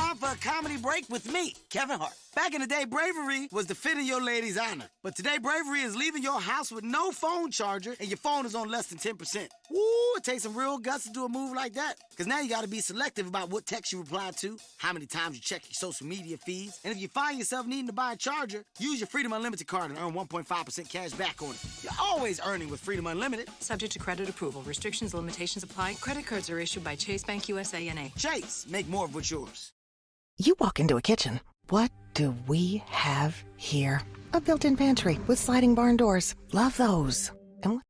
time for a comedy break with me, Kevin Hart. Back in the day, bravery was defending your lady's honor. But today, bravery is leaving your house with no phone charger and your phone is on less than 10%. Woo, it takes some real guts to do a move like that. Because now you got to be selective about what text you reply to, how many times you check your social media feeds, and if you find yourself needing to buy a charger, use your Freedom Unlimited card and earn 1.5% cash back on it. You're always earning with Freedom Unlimited. Subject to credit approval. Restrictions, limitations apply. Credit cards are issued by Chase Bank USA N.A. Chase, make more of what's yours. You walk into a kitchen. What do we have here? A built-in pantry with sliding barn doors. Love those. And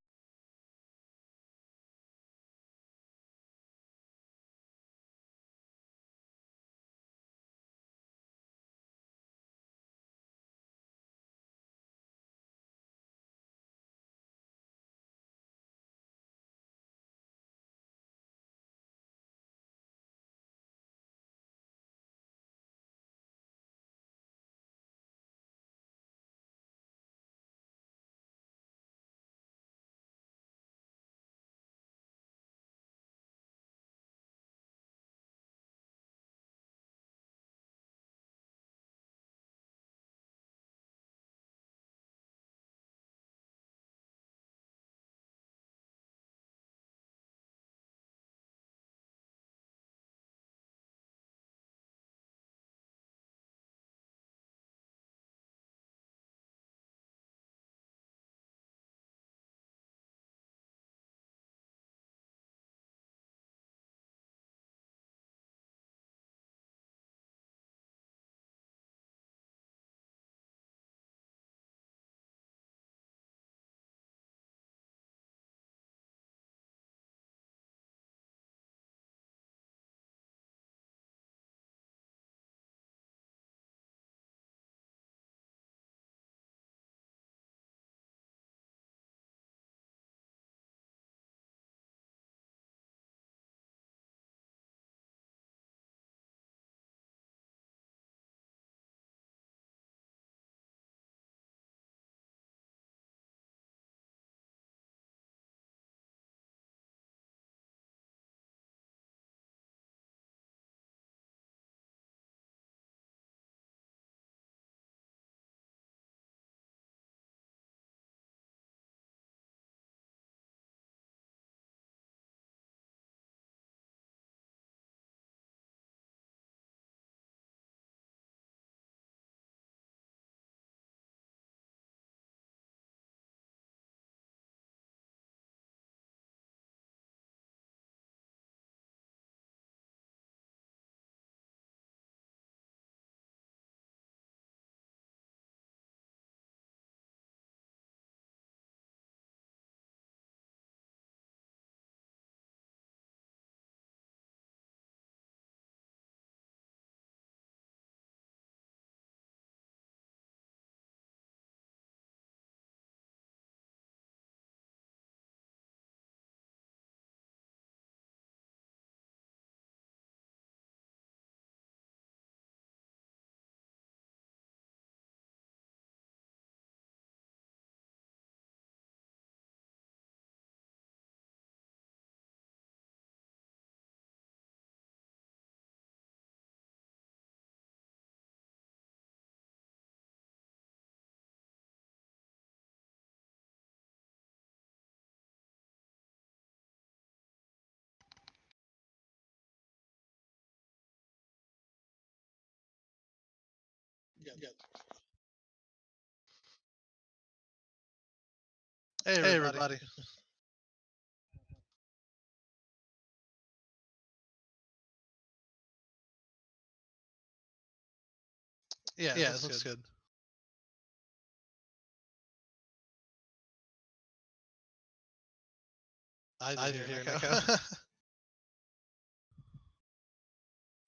Yeah. Hey, everybody. Yeah, it looks good. I did hear an echo.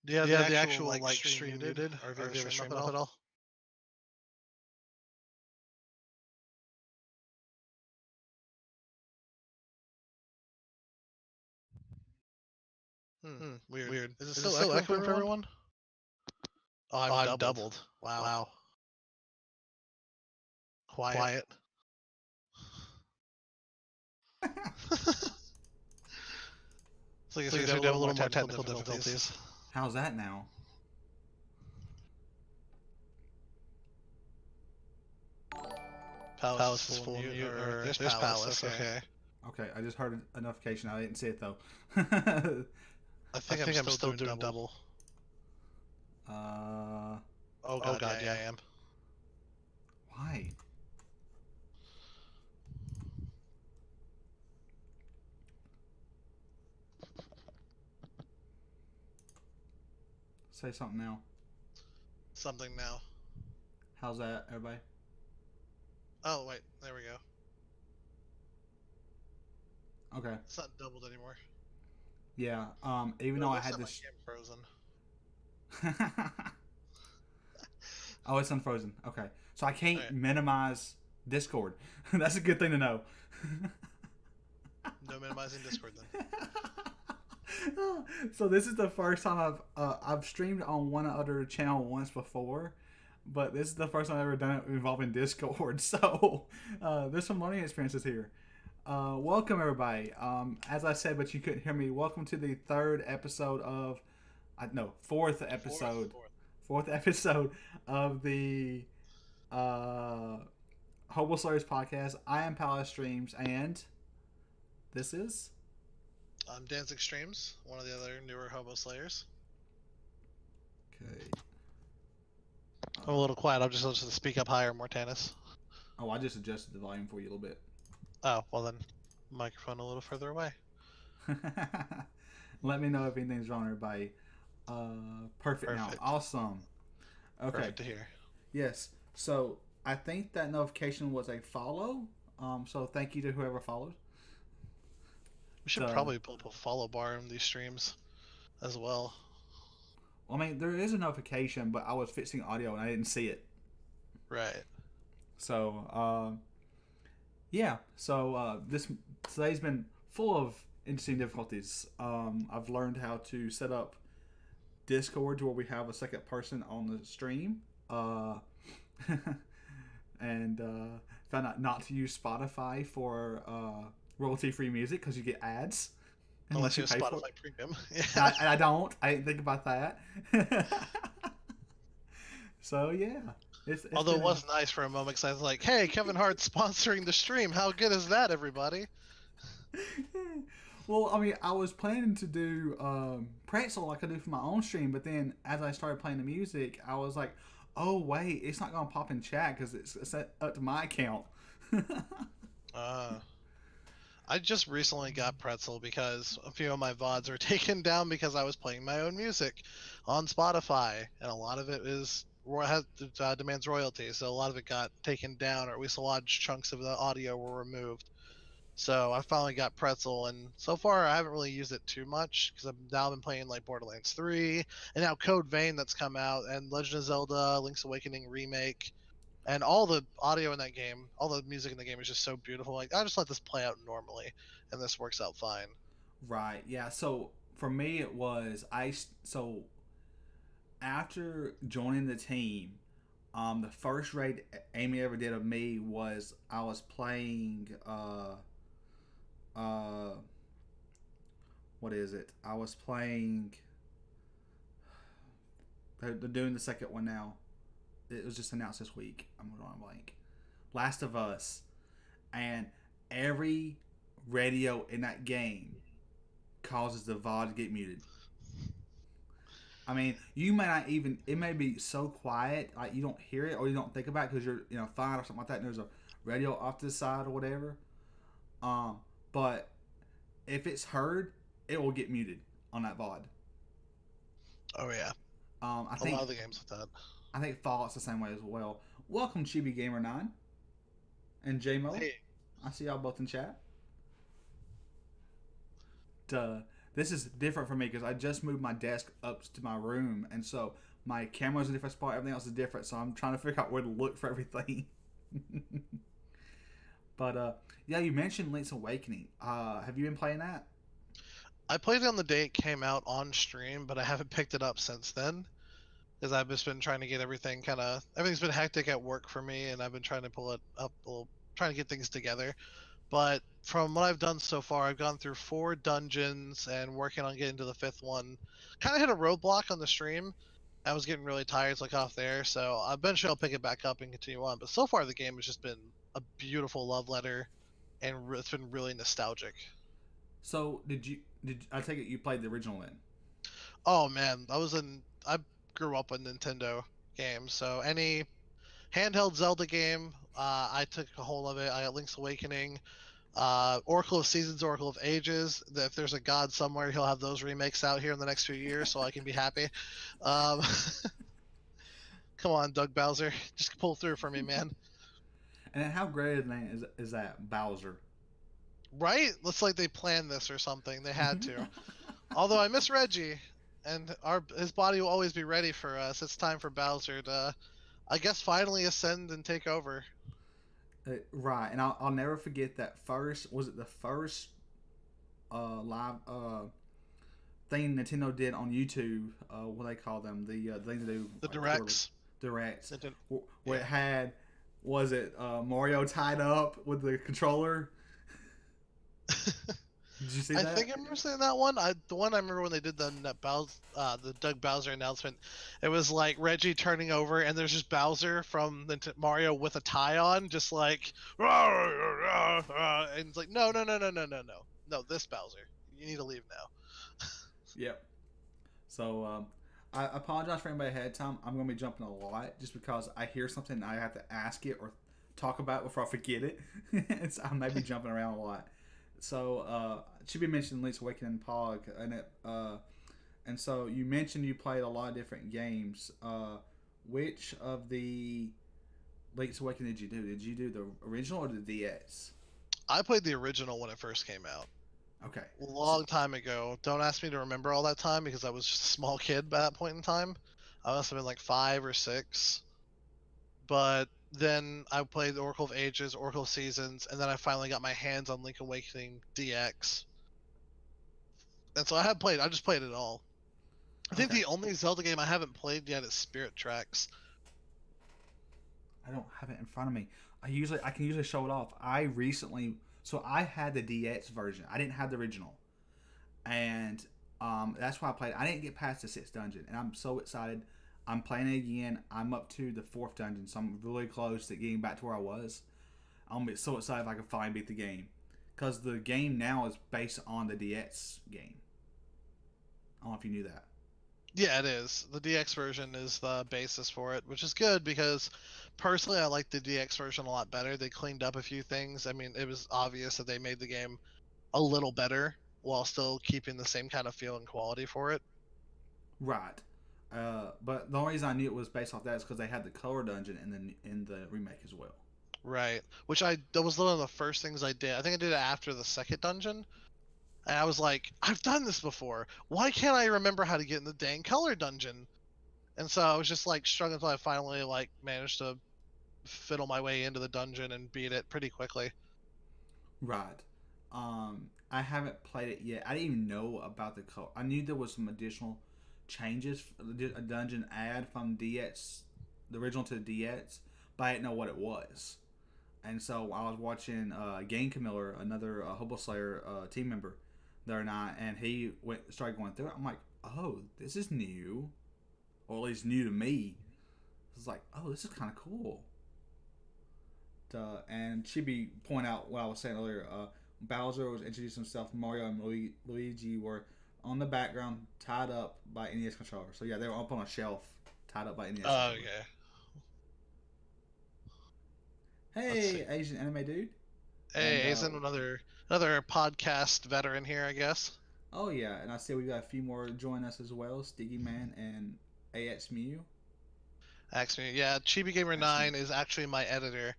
Do you have the actual like stream muted? Or have you stream up at all? Weird. Is it still echoing for everyone? Oh, I'm doubled. Wow. Quiet. So I guess we have a little more technical difficulties. How's that now? Palace is full mute, or there's Palace. Okay. Okay, I just heard a notification. I didn't see it though. I think I'm still doing double. Oh god, yeah, I am. Why? Say something now. Something now. How's that, everybody? Oh, wait, there we go. Okay. It's not doubled anymore. Yeah, even though I had this... frozen. Oh, it's unfrozen. Okay. So I can't minimize Discord. That's a good thing to know. No minimizing Discord then. So this is the first time I've streamed on one other channel once before, but this is the first time I've ever done it involving Discord. So there's some learning experiences here. Welcome everybody. As I said, but you couldn't hear me. Welcome to the fourth episode of the Hobo podcast. I am PallasStreams, and this is... I'm DanzikStreams, one of the other newer Hobo Slayers. Okay. I'm a little quiet. I'm just supposed to speak up higher, Mortanis. Oh, I just adjusted the volume for you a little bit. Oh, well then, microphone a little further away. Let me know if anything's wrong, everybody. Perfect now. Awesome. Okay. Perfect to hear. Yes. So I think that notification was a follow. So thank you to whoever followed. We should probably pull up a follow bar in these streams as well. I mean, there is a notification, but I was fixing audio and I didn't see it. Right. So, yeah. So today's been full of interesting difficulties. I've learned how to set up Discord to where we have a second person on the stream. And found out not to use Spotify for royalty-free music because you get ads unless you have Spotify Premium. I don't. I didn't think about that. So yeah. Although it was nice for a moment because I was like, "Hey, Kevin Hart's sponsoring the stream. How good is that, everybody?" Well, I mean, I was planning to do pretzel like I do for my own stream, but then as I started playing the music, I was like, "Oh wait, it's not gonna pop in chat because it's set up to my account." I just recently got Pretzel because a few of my VODs were taken down because I was playing my own music on Spotify, and a lot of it demands royalty, so a lot of it got taken down, or at least large chunks of the audio were removed. So I finally got Pretzel, and so far I haven't really used it too much because I've now been playing like Borderlands 3, and now Code Vein that's come out, and Legend of Zelda Link's Awakening Remake. And all the audio in that game, all the music in the game is just so beautiful. Like, I just let this play out normally, and this works out fine. Right, yeah. So, for me, it was... So, after joining the team, the first raid Amy ever did of me was I was playing... what is it? I was playing... They're doing the second one now. It was just announced this week. I'm going on blank. Last of Us. And every radio in that game causes the VOD to get muted. I mean, you may not even... It may be so quiet, like you don't hear it or you don't think about it because you're fine or something like that, and there's a radio off to the side or whatever. But if it's heard, it will get muted on that VOD. Oh, yeah. I think a lot of the games with that. I think Fallout's the same way as well. Welcome, Chibi Gamer 9 and JMO. Hey. I see y'all both in chat. This is different for me because I just moved my desk up to my room, and so my camera's in a different spot. Everything else is different, so I'm trying to figure out where to look for everything. But yeah, you mentioned Link's Awakening. Have you been playing that? I played it on the day it came out on stream, but I haven't picked it up since then. Because I've just been trying to get everything's been hectic at work for me, and I've been trying to pull it up, trying to get things together. But from what I've done so far, I've gone through 4 dungeons and working on getting to the 5th one. Kind of hit a roadblock on the stream. I was getting really tired, so I got off there. So eventually I'll pick it back up and continue on. But so far the game has just been a beautiful love letter, and it's been really nostalgic. So did I take it you played the original then? Oh man, I grew up with Nintendo games, so any handheld Zelda game, I took a hold of it. I got Link's Awakening, Oracle of Seasons, Oracle of Ages. If there's a god somewhere, he'll have those remakes out here in the next few years, so I can be happy. Um, come on, Doug Bowser, just pull through for me, man. And then how great a name is that Bowser? Right? Looks like they planned this or something. They had to. Although I miss Reggie, and his body will always be ready for us. It's time for Bowser to, I guess, finally ascend and take over. Right, and I'll never forget that first. Was it the first live thing Nintendo did on YouTube? What do they call them? The things they do. The like, directs. Directs. It did- Where yeah. it had, was it Mario tied up with the controller? Did you see I that? think I remember seeing that one. The one I remember when they did the Doug Bowser announcement, it was like Reggie turning over, and there's just Bowser from Mario with a tie on, just like, "Rah, rah, rah, rah," and it's like, no, no, no, no, no, no, no, no, this Bowser, you need to leave now. Yep. So I apologize for anybody ahead of time. I'm going to be jumping a lot just because I hear something and I have to ask it or talk about it before I forget it. So I may be jumping around a lot. So it should be mentioned Link's Awakening Pog, and so you mentioned you played a lot of different games. Which of the Link's Awakening did you do? Did you do the original or the DS? I played the original when it first came out. Okay. A long time ago. Don't ask me to remember all that time because I was just a small kid by that point in time. I must have been like 5 or 6. But then I played Oracle of Ages, Oracle of Seasons, and then I finally got my hands on Link Awakening DX. And so I just played it all. I think Okay. the only Zelda game I haven't played yet is Spirit Tracks. I don't have it in front of me. I can usually show it off. I had the DX version. I didn't have the original, and that's why I played. I didn't get past the 6th dungeon, and I'm so excited. I'm playing it again. I'm up to the 4th dungeon, so I'm really close to getting back to where I was. I'm so excited if I can finally beat the game, because the game now is based on the DX game. I don't know if you knew that. Yeah, it is. The DX version is the basis for it, which is good because personally I like the DX version a lot better. They cleaned up a few things. I mean, it was obvious that they made the game a little better while still keeping the same kind of feel and quality for it. Right. But the only reason I knew it was based off that is because they had the color dungeon in the remake as well. Right. That was one of the first things I did. I think I did it after the 2nd dungeon. And I was like, I've done this before. Why can't I remember how to get in the dang color dungeon? And so I was just like struggling until I finally like managed to fiddle my way into the dungeon and beat it pretty quickly. Right. I haven't played it yet. I didn't even know about the color. I knew there was some additional changes, a dungeon add from DX, the original to the DX, but I didn't know what it was. And so I was watching Game Camiller, another Hobo Slayer team member, the other night, and he started going through it. I'm like, oh, this is new, or at least new to me. It's like, oh, this is kind of cool. And Chibi point out what I was saying earlier. Bowser was introducing himself. Mario and Luigi were on the background, tied up by NES controller. So yeah, they were up on a shelf, tied up by NES. Oh, controller. okay. Hey, Asian anime dude. Hey, And, isn't another podcast veteran here, I guess. Oh yeah, and I see we got a few more join us as well. Stiggy Man and AX Mew. Axmew, yeah, Chibi Gamer 9 is actually my editor,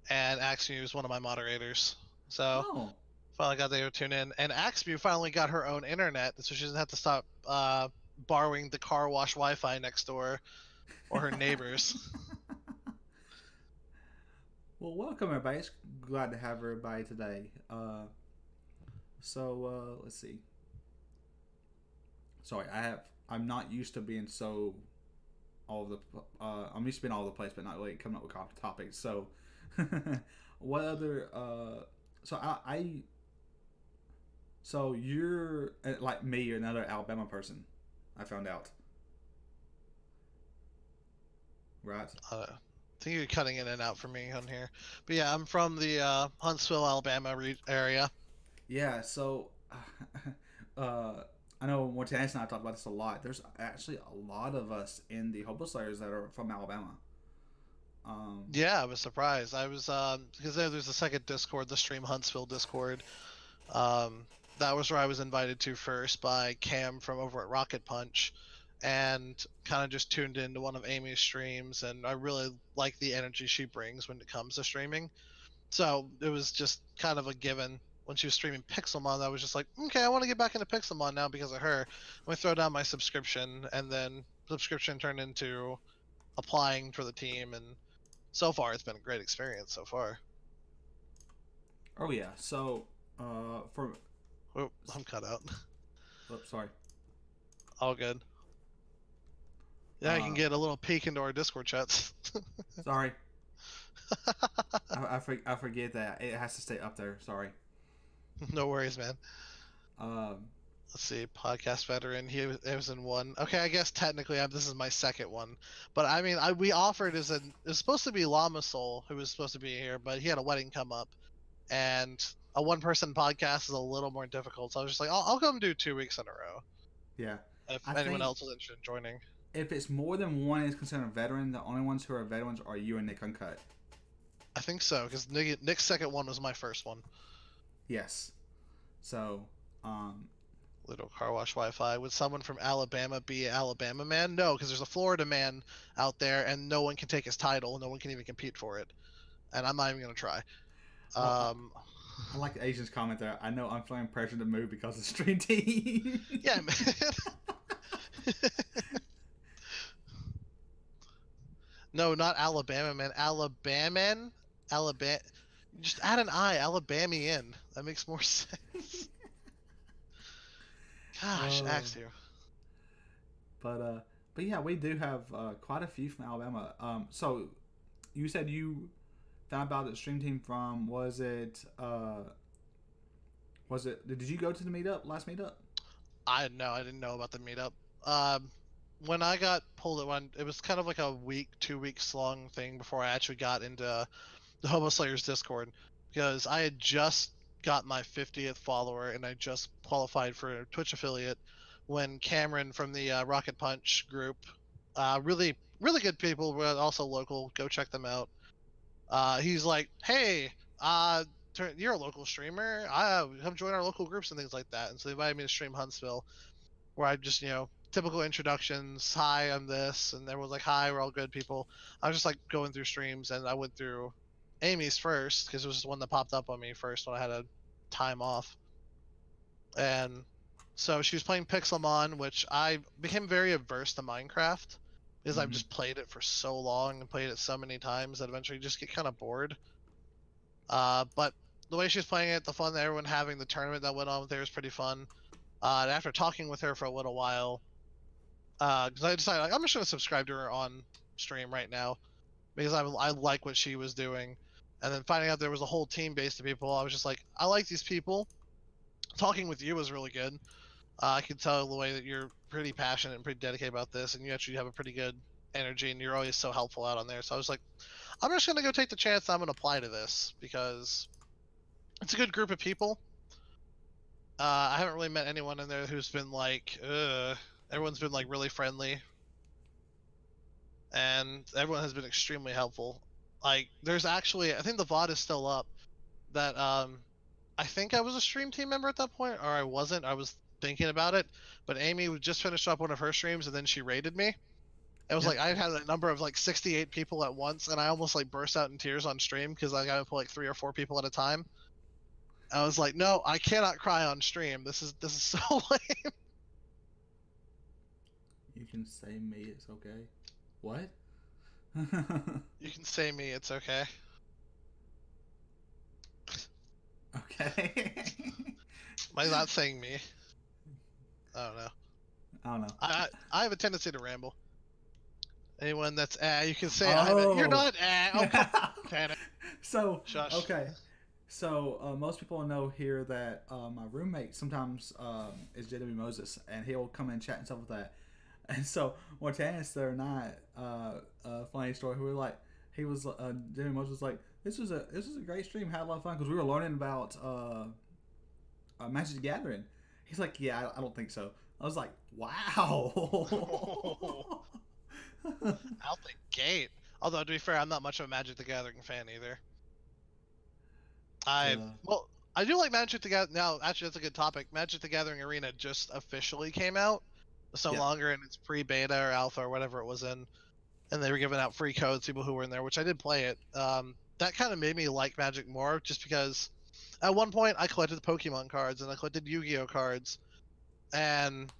and Axmew is one of my moderators. So Oh. finally got there to tune in, and Axmew finally got her own internet, so she doesn't have to stop borrowing the car wash Wi-Fi next door or her neighbors. Well, welcome everybody. It's glad to have everybody today. Let's see. Sorry, I'm not used to being so I'm used to being all over the place, but not really coming up with topics. So, what other? So you're like me, you're another Alabama person. I found out. Right. think you're cutting in and out for me on here. But yeah, I'm from the Huntsville, Alabama area. Yeah, so uh, I know Mortanis and I talked about this a lot. There's actually a lot of us in the Hobo Slayers that are from Alabama. Yeah, I was surprised. I was because there's a second Discord, the Stream Huntsville Discord. That was where I was invited to first by Cam from over at Rocket Punch, and kind of just tuned into one of Amy's streams, and I really like the energy she brings when it comes to streaming. So it was just kind of a given. When she was streaming Pixelmon, I was just like, okay, I want to get back into Pixelmon now because of her. Let me throw down my subscription, and then subscription turned into applying for the team, and so far it's been a great experience so far. Oh yeah, so for Oh, I'm cut out. sorry. All good. Yeah, you can get a little peek into our Discord chats. Sorry. I forget that it has to stay up there. Sorry. No worries, man. Um, Let's see, podcast veteran. It was in one. Okay, I guess technically this is my second one, but I mean, we offered it was supposed to be Llama Soul who was supposed to be here, but he had a wedding come up, and a one-person podcast is a little more difficult. So I was just like, I'll come do 2 weeks in a row. yeah. If I anyone think else is interested in joining. if it's more than one is considered a veteran, the only ones who are veterans are you and Nick Uncut. I think so, because Nick's second one was my first one. Yes. So, Little car wash Wi-Fi. Would someone from Alabama be an Alabama man? No, because there's a Florida man out there, and no one can take his title. No one can even compete for it, and I'm not even gonna try. I like the Asian's comment there. I know I'm feeling pressure to move because of the stream team. Yeah, man. No, not Alabama man. Alabaman. Alabama. Just add an I. Alabamian. That makes more sense. Gosh, axe you. But yeah, we do have quite a few from Alabama. So you said you found out the stream team from did you go to the last meetup? I didn't know about the meetup. When I got pulled at one, it was kind of like a 2 weeks long thing before I actually got into the Hobo Slayers Discord, because I had just got my 50th follower and I just qualified for a Twitch affiliate when Cameron from the Rocket Punch group, really good people, but also local, go check them out. He's like, hey, you're a local streamer, come join our local groups and things like that. And so they invited me to stream Huntsville, where I just, typical introductions. Hi, I'm this, and everyone's like, hi, we're all good people. I was just like going through streams, and I went through Amy's first because it was just one that popped up on me first when I had a time off. And so she was playing Pixelmon, which I became very averse to Minecraft because I've just played it for so long and played it so many times that eventually you just get kind of bored. But the way she was playing it, the fun that everyone having, the tournament that went on with her was pretty fun. And after talking with her for a little while, because I decided I'm just gonna subscribe to her on stream right now because I like what she was doing, and then finding out there was a whole team based of people, I was just like, I like these people. Talking with you was really good. I could tell the way that you're pretty passionate and pretty dedicated about this, and you actually have a pretty good energy, and you're always so helpful out on there. So I was like, I'm just gonna go take the chance. I'm gonna apply to this because it's a good group of people. I haven't really met anyone in there who's been like, everyone's been like really friendly, and everyone has been extremely helpful. Like, there's actually, I think the VOD is still up, that I think I was a stream team member at that point, or I wasn't. I was thinking about it, but Amy just finished up one of her streams, and then she raided me. It was like I had a number of like 68 people at once, and I almost like burst out in tears on stream because I got to put like 3 or 4 people at a time. I was like, no, I cannot cry on stream. This is so lame. You can say me, it's okay. What? You can say me, it's okay. Okay. Am I not saying me? I don't know. I don't know. I have a tendency to ramble. Anyone that's you can say you're not panic. So Shush. okay. So most people know here that my roommate sometimes is JW Moses, and he'll come in and chat and stuff with that. And so Mortanis there and I, funny story, we were like, he was Jimmy Mose was like, this was a great stream, had a lot of fun because we were learning about Magic the Gathering. He's like, yeah, I don't think so. I was like, wow. Out the gate. Although to be fair, I'm not much of a Magic the Gathering fan either. I do like Magic the Gathering. Now, actually, that's a good topic. Magic the Gathering Arena just officially came out. It's no longer in its pre-beta or alpha or whatever it was in, and they were giving out free codes to people who were in there, which I did play it. That kind of made me like Magic more, just because at one point I collected Pokemon cards and I collected Yu-Gi-Oh cards, and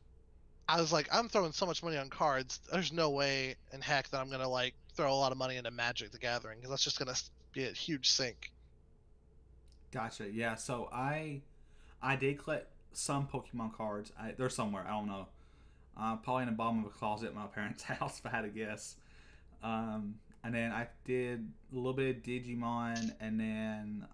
I was like, I'm throwing so much money on cards. There's no way in heck that I'm gonna like throw a lot of money into Magic the Gathering because that's just gonna be a huge sink. Gotcha. Yeah. So I did collect some Pokemon cards. They're somewhere. I don't know. Probably in the bottom of a closet at my parents' house, if I had to guess. And then I did a little bit of Digimon, and then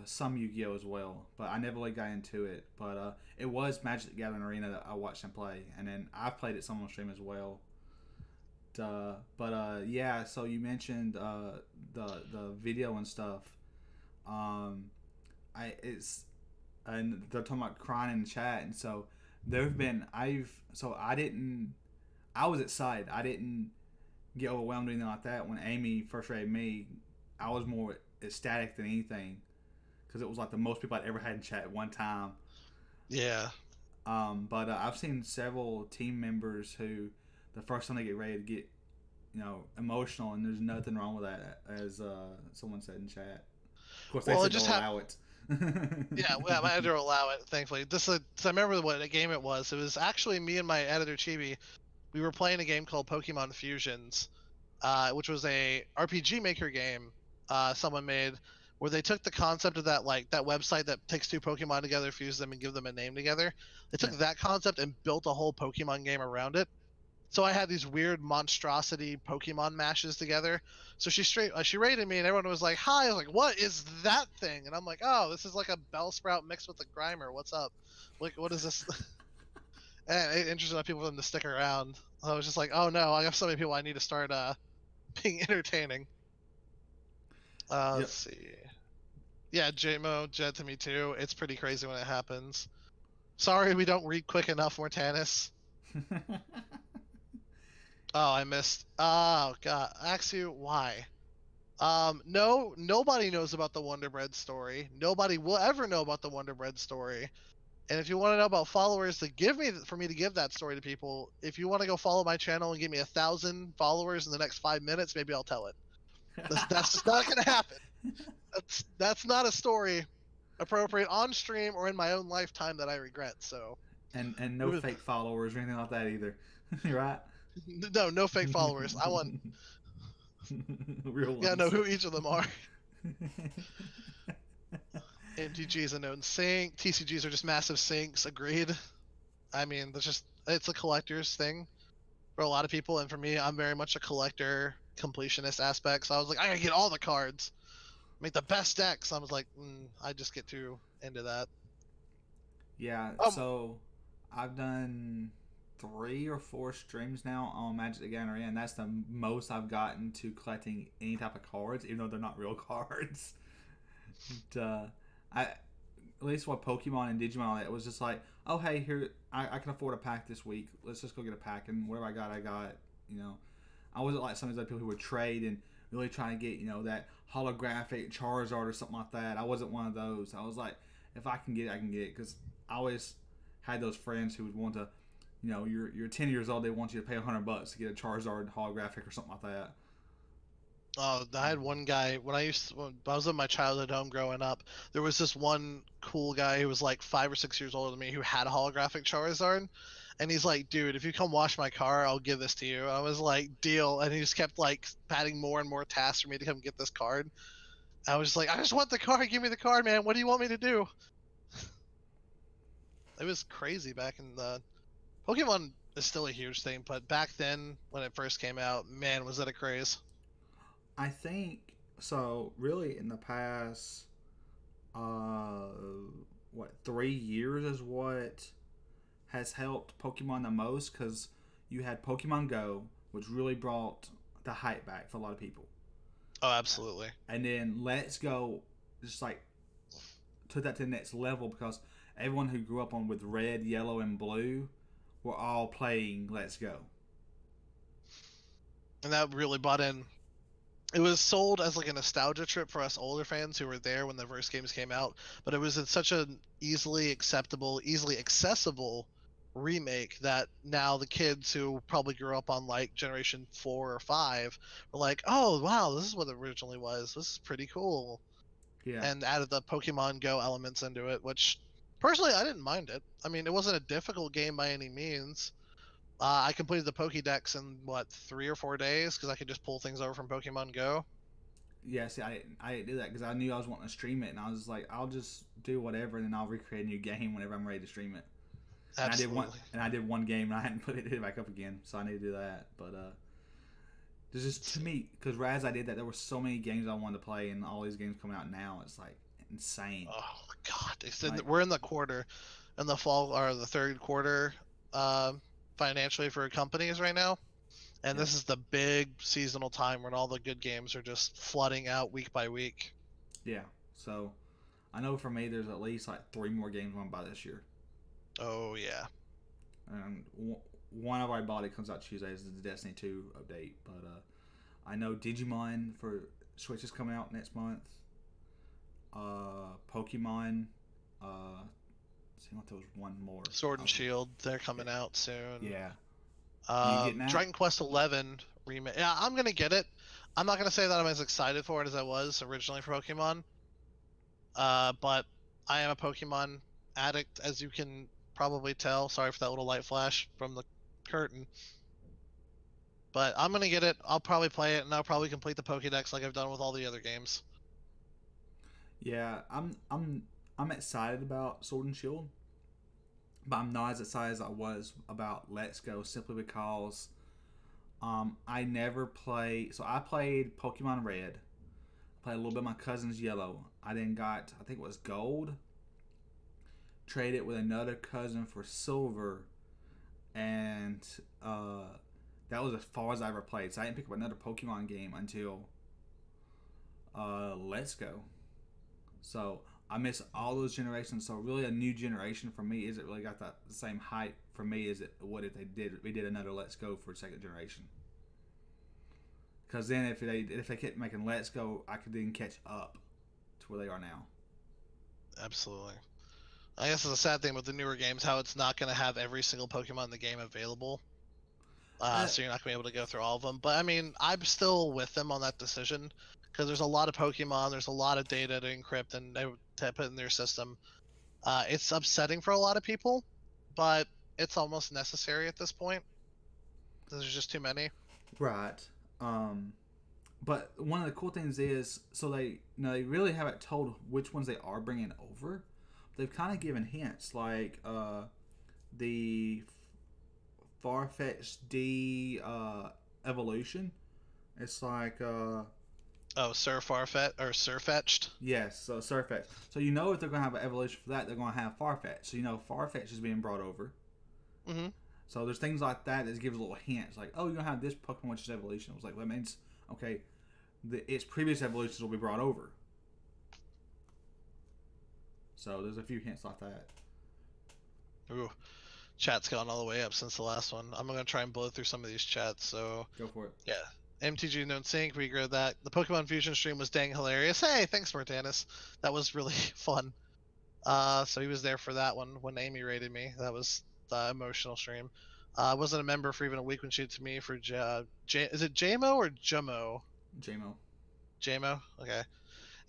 some Yu-Gi-Oh as well. But I never really got into it. But it was Magic the Gathering Arena that I watched them play, and then I played it some on stream as well. Yeah. So you mentioned the video and stuff. And they're talking about crying in the chat, and so there've been I was excited. I didn't get overwhelmed or anything like that. When Amy first rated me, I was more ecstatic than anything because it was like the most people I'd ever had in chat at one time. Yeah. But I've seen several team members who the first time they get ready to get, emotional, and there's nothing wrong with that, as someone said in chat. Of course, they said they'll allow it. Yeah, my editor will allow it, thankfully. So I remember what a game it was. It was actually me and my editor Chibi. We were playing a game called Pokemon Fusions, which was a RPG Maker game someone made, where they took the concept of that website that takes two Pokemon together, fuse them, and give them a name together. They took that concept and built a whole Pokemon game around it. So I had these weird monstrosity Pokemon mashes together. So she rated me, and everyone was like, "Hi!" I was like, "What is that thing?" And I'm like, "Oh, this is like a Bellsprout mixed with a Grimer. What's up? Like, what is this?" And it interested enough people for them to stick around. I was just like, "Oh no, I have so many people. I need to start being entertaining." Let's see. Yeah, JMO, Jed to me too. It's pretty crazy when it happens. Sorry, we don't read quick enough, Mortanis. Oh, I missed. Oh god, Axu, why? No, nobody knows about the Wonder Bread story. Nobody will ever know about the Wonder Bread story. And if you want to know about followers for me to give that story to people, if you want to go follow my channel and give me 1,000 followers in the next 5 minutes, maybe I'll tell it. That's just not gonna happen. That's not a story appropriate on stream or in my own lifetime that I regret. So. And no fake followers or anything like that either, right? No fake followers. I want real ones. Yeah, know who each of them are. MTG is a known sink. TCGs are just massive sinks. Agreed. I mean, it's a collector's thing for a lot of people, and for me, I'm very much a collector completionist aspect. So I was like, I gotta get all the cards, make the best decks. I was like, I just get too into that. Yeah. So I've done 3 or 4 streams now on Magic the Gathering, and that's the most I've gotten to collecting any type of cards, even though they're not real cards. At least with Pokemon and Digimon, all that, it was just like, oh hey, here I can afford a pack this week. Let's just go get a pack, and whatever I got. I wasn't like some of those other people who would trade and really trying to get that holographic Charizard or something like that. I wasn't one of those. I was like, if I can get it, I can get it, because I always had those friends who would want to. You're 10 years old. They want you to pay $100 to get a Charizard holographic or something like that. I had one guy when I was in my childhood home growing up. There was this one cool guy who was like 5 or 6 years older than me who had a holographic Charizard, and he's like, "Dude, if you come wash my car, I'll give this to you." And I was like, "Deal." And he just kept like adding more and more tasks for me to come get this card. I was just like, "I just want the card. Give me the card, man. What do you want me to do?" It was crazy back in the Pokemon is still a huge thing, but back then when it first came out, man, was that a craze. I think so. Really, in the past, 3 years is what has helped Pokemon the most, because you had Pokemon Go, which really brought the hype back for a lot of people. Oh, absolutely. And then Let's Go just like took that to the next level because everyone who grew up on with red, yellow, and blue were all playing Let's Go. And that really bought in. It was sold as like a nostalgia trip for us older fans who were there when the first games came out, but it was in such an easily acceptable, easily accessible remake that now the kids who probably grew up on like generation 4 or 5 were like, oh wow, this is what it originally was, this is pretty cool. Yeah. And added the Pokemon Go elements into it, which personally I didn't mind it. I mean, it wasn't a difficult game by any means. I completed the Pokédex in what 3 or 4 days because I could just pull things over from Pokemon Go. Yeah, see, I didn't do that because I knew I was wanting to stream it, and I was like, I'll just do whatever, and then I'll recreate a new game whenever I'm ready to stream it. Absolutely. And I did one game, and I hadn't put it back up again, so I need to do that. But this is to me because as I did that, there were so many games I wanted to play, and all these games coming out now, it's like insane. Oh my god! We're in the quarter, in the fall or the third quarter, financially for companies right now, and this is the big seasonal time when all the good games are just flooding out week by week. Yeah, so I know for me, there's at least like 3 more games I want to buy this year. Oh yeah. And one I've already bought. It comes out Tuesday. Is the Destiny 2 update, but I know Digimon for Switch is coming out next month. Pokemon. Seems like there was one more. Sword and Shield, they're coming out soon. Yeah. Dragon Quest 11 remake. Yeah, I'm gonna get it. I'm not gonna say that I'm as excited for it as I was originally for Pokemon. But I am a Pokemon addict, as you can probably tell. Sorry for that little light flash from the curtain. But I'm gonna get it. I'll probably play it, and I'll probably complete the Pokédex like I've done with all the other games. Yeah, I'm excited about Sword and Shield, but I'm not as excited as I was about Let's Go simply because I never play. So I played Pokemon Red, played a little bit of my cousin's Yellow. I then got, I think it was Gold. Traded with another cousin for Silver, and that was as far as I ever played. So I didn't pick up another Pokemon game until Let's Go. So I miss all those generations. So really, a new generation for me isn't really got the same hype for me as it would if we did another Let's Go for second generation. Because then if they kept making Let's Go, I could then catch up to where they are now. Absolutely. I guess it's a sad thing with the newer games how it's not going to have every single Pokemon in the game available. So you're not going to be able to go through all of them. But I mean, I'm still with them on that decision because there's a lot of Pokemon, there's a lot of data to encrypt and to put in their system. It's upsetting for a lot of people, but it's almost necessary at this point. There's just too many. Right. But one of the cool things is, so they really haven't told which ones they are bringing over. They've kind of given hints, like the Farfetch'd D evolution. It's like Sir Farfetch or Surfetched. Yes, so Surfetch. So if they're gonna have an evolution for that, they're gonna have Farfetch. So Farfetch is being brought over. Mm-hmm. So there's things like that gives a little hints, like, oh, you're gonna have this Pokemon which is evolution. It was like, that means okay, its previous evolutions will be brought over. So there's a few hints like that. Ooh, chat's gone all the way up since the last one. I'm gonna try and blow through some of these chats. So Go for it. yeah, MTG Don't Sync, we agree with that. The Pokemon Fusion stream was dang hilarious. Hey, thanks, Martanis. That was really fun. So he was there for that one when Amy rated me. That was the emotional stream. I wasn't a member for even a week when she did to me for is it JMO or Jummo? JMO. JMO? Okay.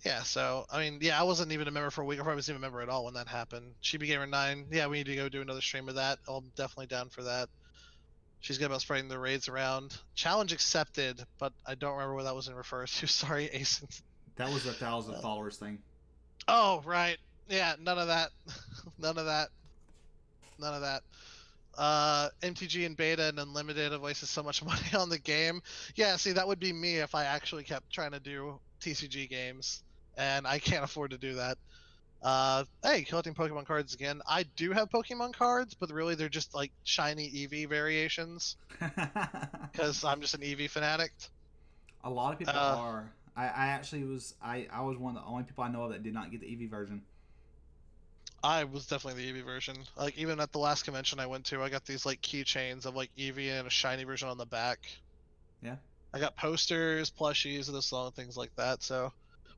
Yeah, so, I mean, yeah, I wasn't even a member for a week. I probably wasn't even a member at all when that happened. She became her 9. Yeah, we need to go do another stream of that. I'm definitely down for that. She's good about spreading the raids around. Challenge accepted, but I don't remember what that was in reference to. Sorry, Ace. That was a 1,000 followers thing. Oh, right. Yeah, none of that. None of that. None of that. MTG and beta and unlimited have wasted so much money on the game. Yeah, see, that would be me if I actually kept trying to do TCG games, and I can't afford to do that. Hey, collecting Pokemon cards again. I do have Pokemon cards, but really they're just like shiny Eevee variations, because I'm just an Eevee fanatic. A lot of people are. I actually was. I was one of the only people I know of that did not get the Eevee version. I was definitely the Eevee version. Like even at the last convention I went to, I got these like keychains of like Eevee and a shiny version on the back. Yeah. I got posters, plushies of the song, things like that. So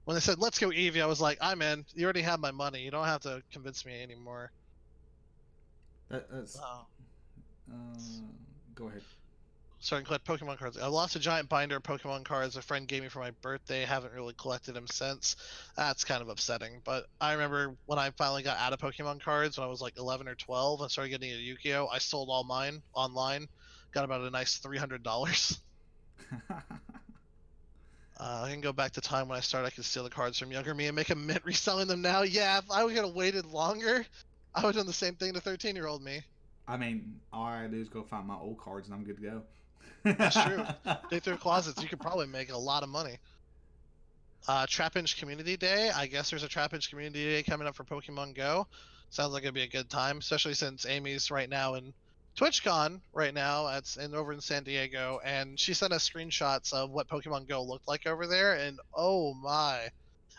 when they said let's go Eevee, I was like, I'm in. You already have my money. You don't have to convince me anymore. That's. Oh. Go ahead. Starting to collect Pokemon cards. I lost a giant binder of Pokemon cards a friend gave me for my birthday. Haven't really collected them since. That's kind of upsetting. But I remember when I finally got out of Pokemon cards when I was like 11 or 12 and started getting into Yu-Gi-Oh! I sold all mine online. Got about a nice $300. I can go back to time when I started. I could steal the cards from younger me and make a mint reselling them now. Yeah, if I would have waited longer, I would have done the same thing to 13-year-old me. I mean, all I do is go find my old cards and I'm good to go. That's true. Dig through closets, you could probably make a lot of money. Trapinch Community Day. I guess there's a Trapinch Community Day coming up for Pokemon Go. Sounds like it'd be a good time, especially since Amy's right now in TwitchCon right now. Over in San Diego, and she sent us screenshots of what Pokemon Go looked like over there, and oh my,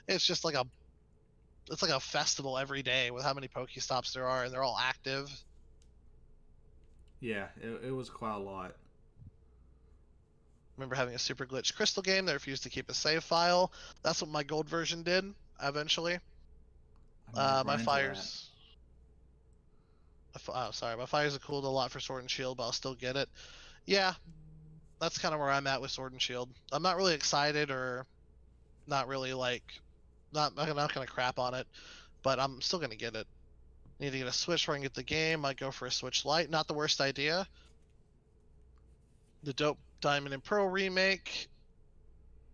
it's just like a festival every day with how many Pokestops there are, and they're all active. Yeah, it was quite a lot. Remember having a super glitch crystal game that refused to keep a save file. That's what my gold version did eventually. My fires. Oh, sorry. My fires are cooled a lot for Sword and Shield, but I'll still get it. Yeah, that's kind of where I'm at with Sword and Shield. I'm not really excited or not really like. I'm not gonna crap on it, but I'm still gonna get it. Need to get a Switch before I can get the game. Might go for a Switch Lite. Not the worst idea. The dope Diamond and Pearl remake.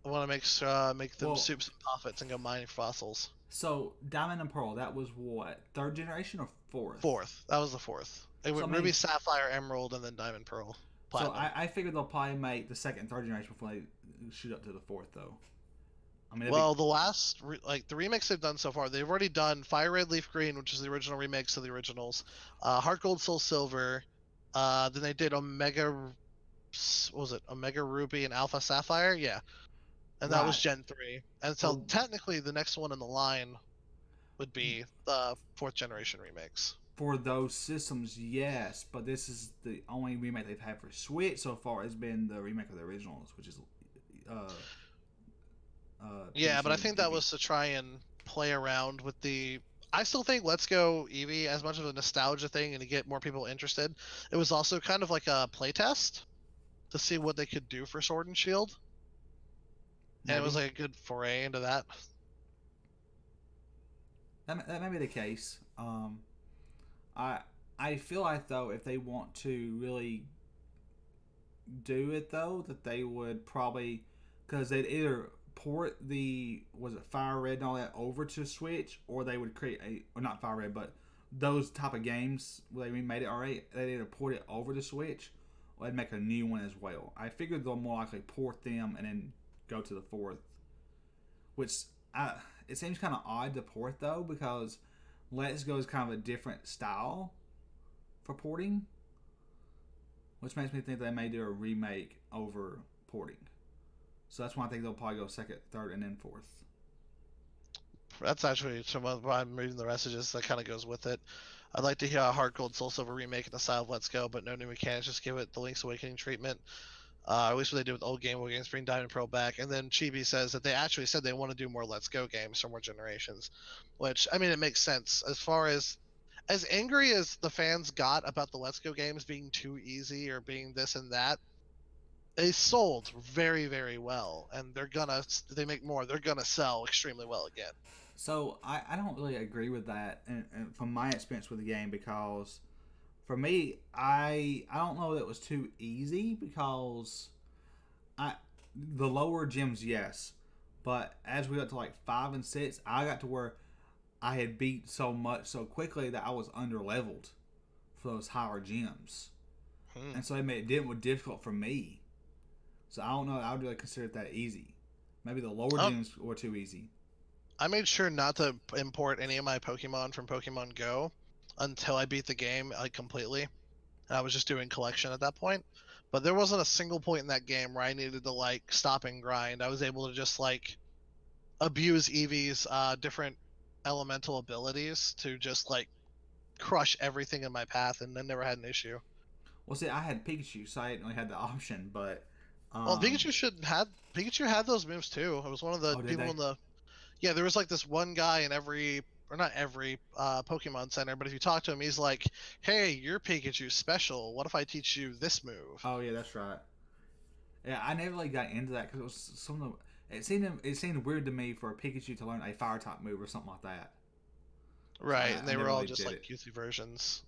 I want to make them soups and profits and go mining fossils. So Diamond and Pearl, that was what, 3rd generation or 4th? 4th. That was the 4th. It went Ruby, Sapphire, Emerald, and then Diamond, Pearl. Platinum. So I figured they'll probably make the 2nd and 3rd generation before they shoot up to the 4th, though. I mean, the last the remakes they've done so far, they've already done Fire Red, Leaf Green, which is the original remakes of the originals. Heart Gold, Soul Silver. Then they did Omega. What was it? Omega Ruby and Alpha Sapphire. Yeah. And that was Gen 3. And so technically the next one in the line would be the 4th generation remakes. For those systems, yes, but this is the only remake they've had for Switch so far has been the remake of the originals, which is yeah, but I think that was to try and play around with the I still think Let's Go Eevee, as much of a nostalgia thing and to get more people interested, it was also kind of like a playtest to see what they could do for Sword and Shield. And it was like a good foray into that. That may be the case. I feel like, though, if they want to really do it, though, that they would probably, because they'd either port the Fire Red and all that over to Switch, or they would create or not Fire Red, but those type of games where they remade it already, they'd either port it over to Switch or they'd make a new one as well. I figured they'll more likely port them and then go to the 4th, which it seems kind of odd to port, though, because Let's Go is kind of a different style for porting, which makes me think they may do a remake over porting. So that's why I think they'll probably go 2nd, 3rd, and then 4th. That's actually some of why I'm reading the messages that kind of goes with it. I'd like to hear a Heart Gold Soul Silver remake in the style of Let's Go, but no new mechanics. Just give it the Link's Awakening treatment. At least what they did with old Game Boy games, bring Diamond Pearl back. And then Chibi says that they actually said they want to do more Let's Go games for more generations, which, I mean, it makes sense. As far as angry as the fans got about the Let's Go games being too easy or being this and that, they sold very, very well. And they make more. They're going to sell extremely well again. So I don't really agree with that and from my experience with the game, because for me, I don't know that it was too easy, because the lower gyms, yes, but as we got to like 5 and 6, I got to where I had beat so much so quickly that I was under leveled for those higher gyms, and so it made it more difficult for me. So I don't know. I would really consider it that easy. Maybe the lower gyms were too easy. I made sure not to import any of my Pokemon from Pokemon Go until I beat the game like completely. And I was just doing collection at that point. but there wasn't a single point in that game where I needed to like stop and grind. I was able to just like abuse Eevee's different elemental abilities to just like crush everything in my path, and then never had an issue. Well, see, I had Pikachu, so I didn't really have the option. But Well, Pikachu had those moves too. I was one of the oh, did people they? in the yeah. There was like this one guy in every or not every Pokemon Center, but if you talk to him, he's like, "Hey, you're Pikachu special. What if I teach you this move?" Oh yeah, that's right. Yeah, I never really got into that because it was some of the, it seemed weird to me for a Pikachu to learn a fire type move or something like that. So Right, and I they were never all really just did like it. cutesy versions.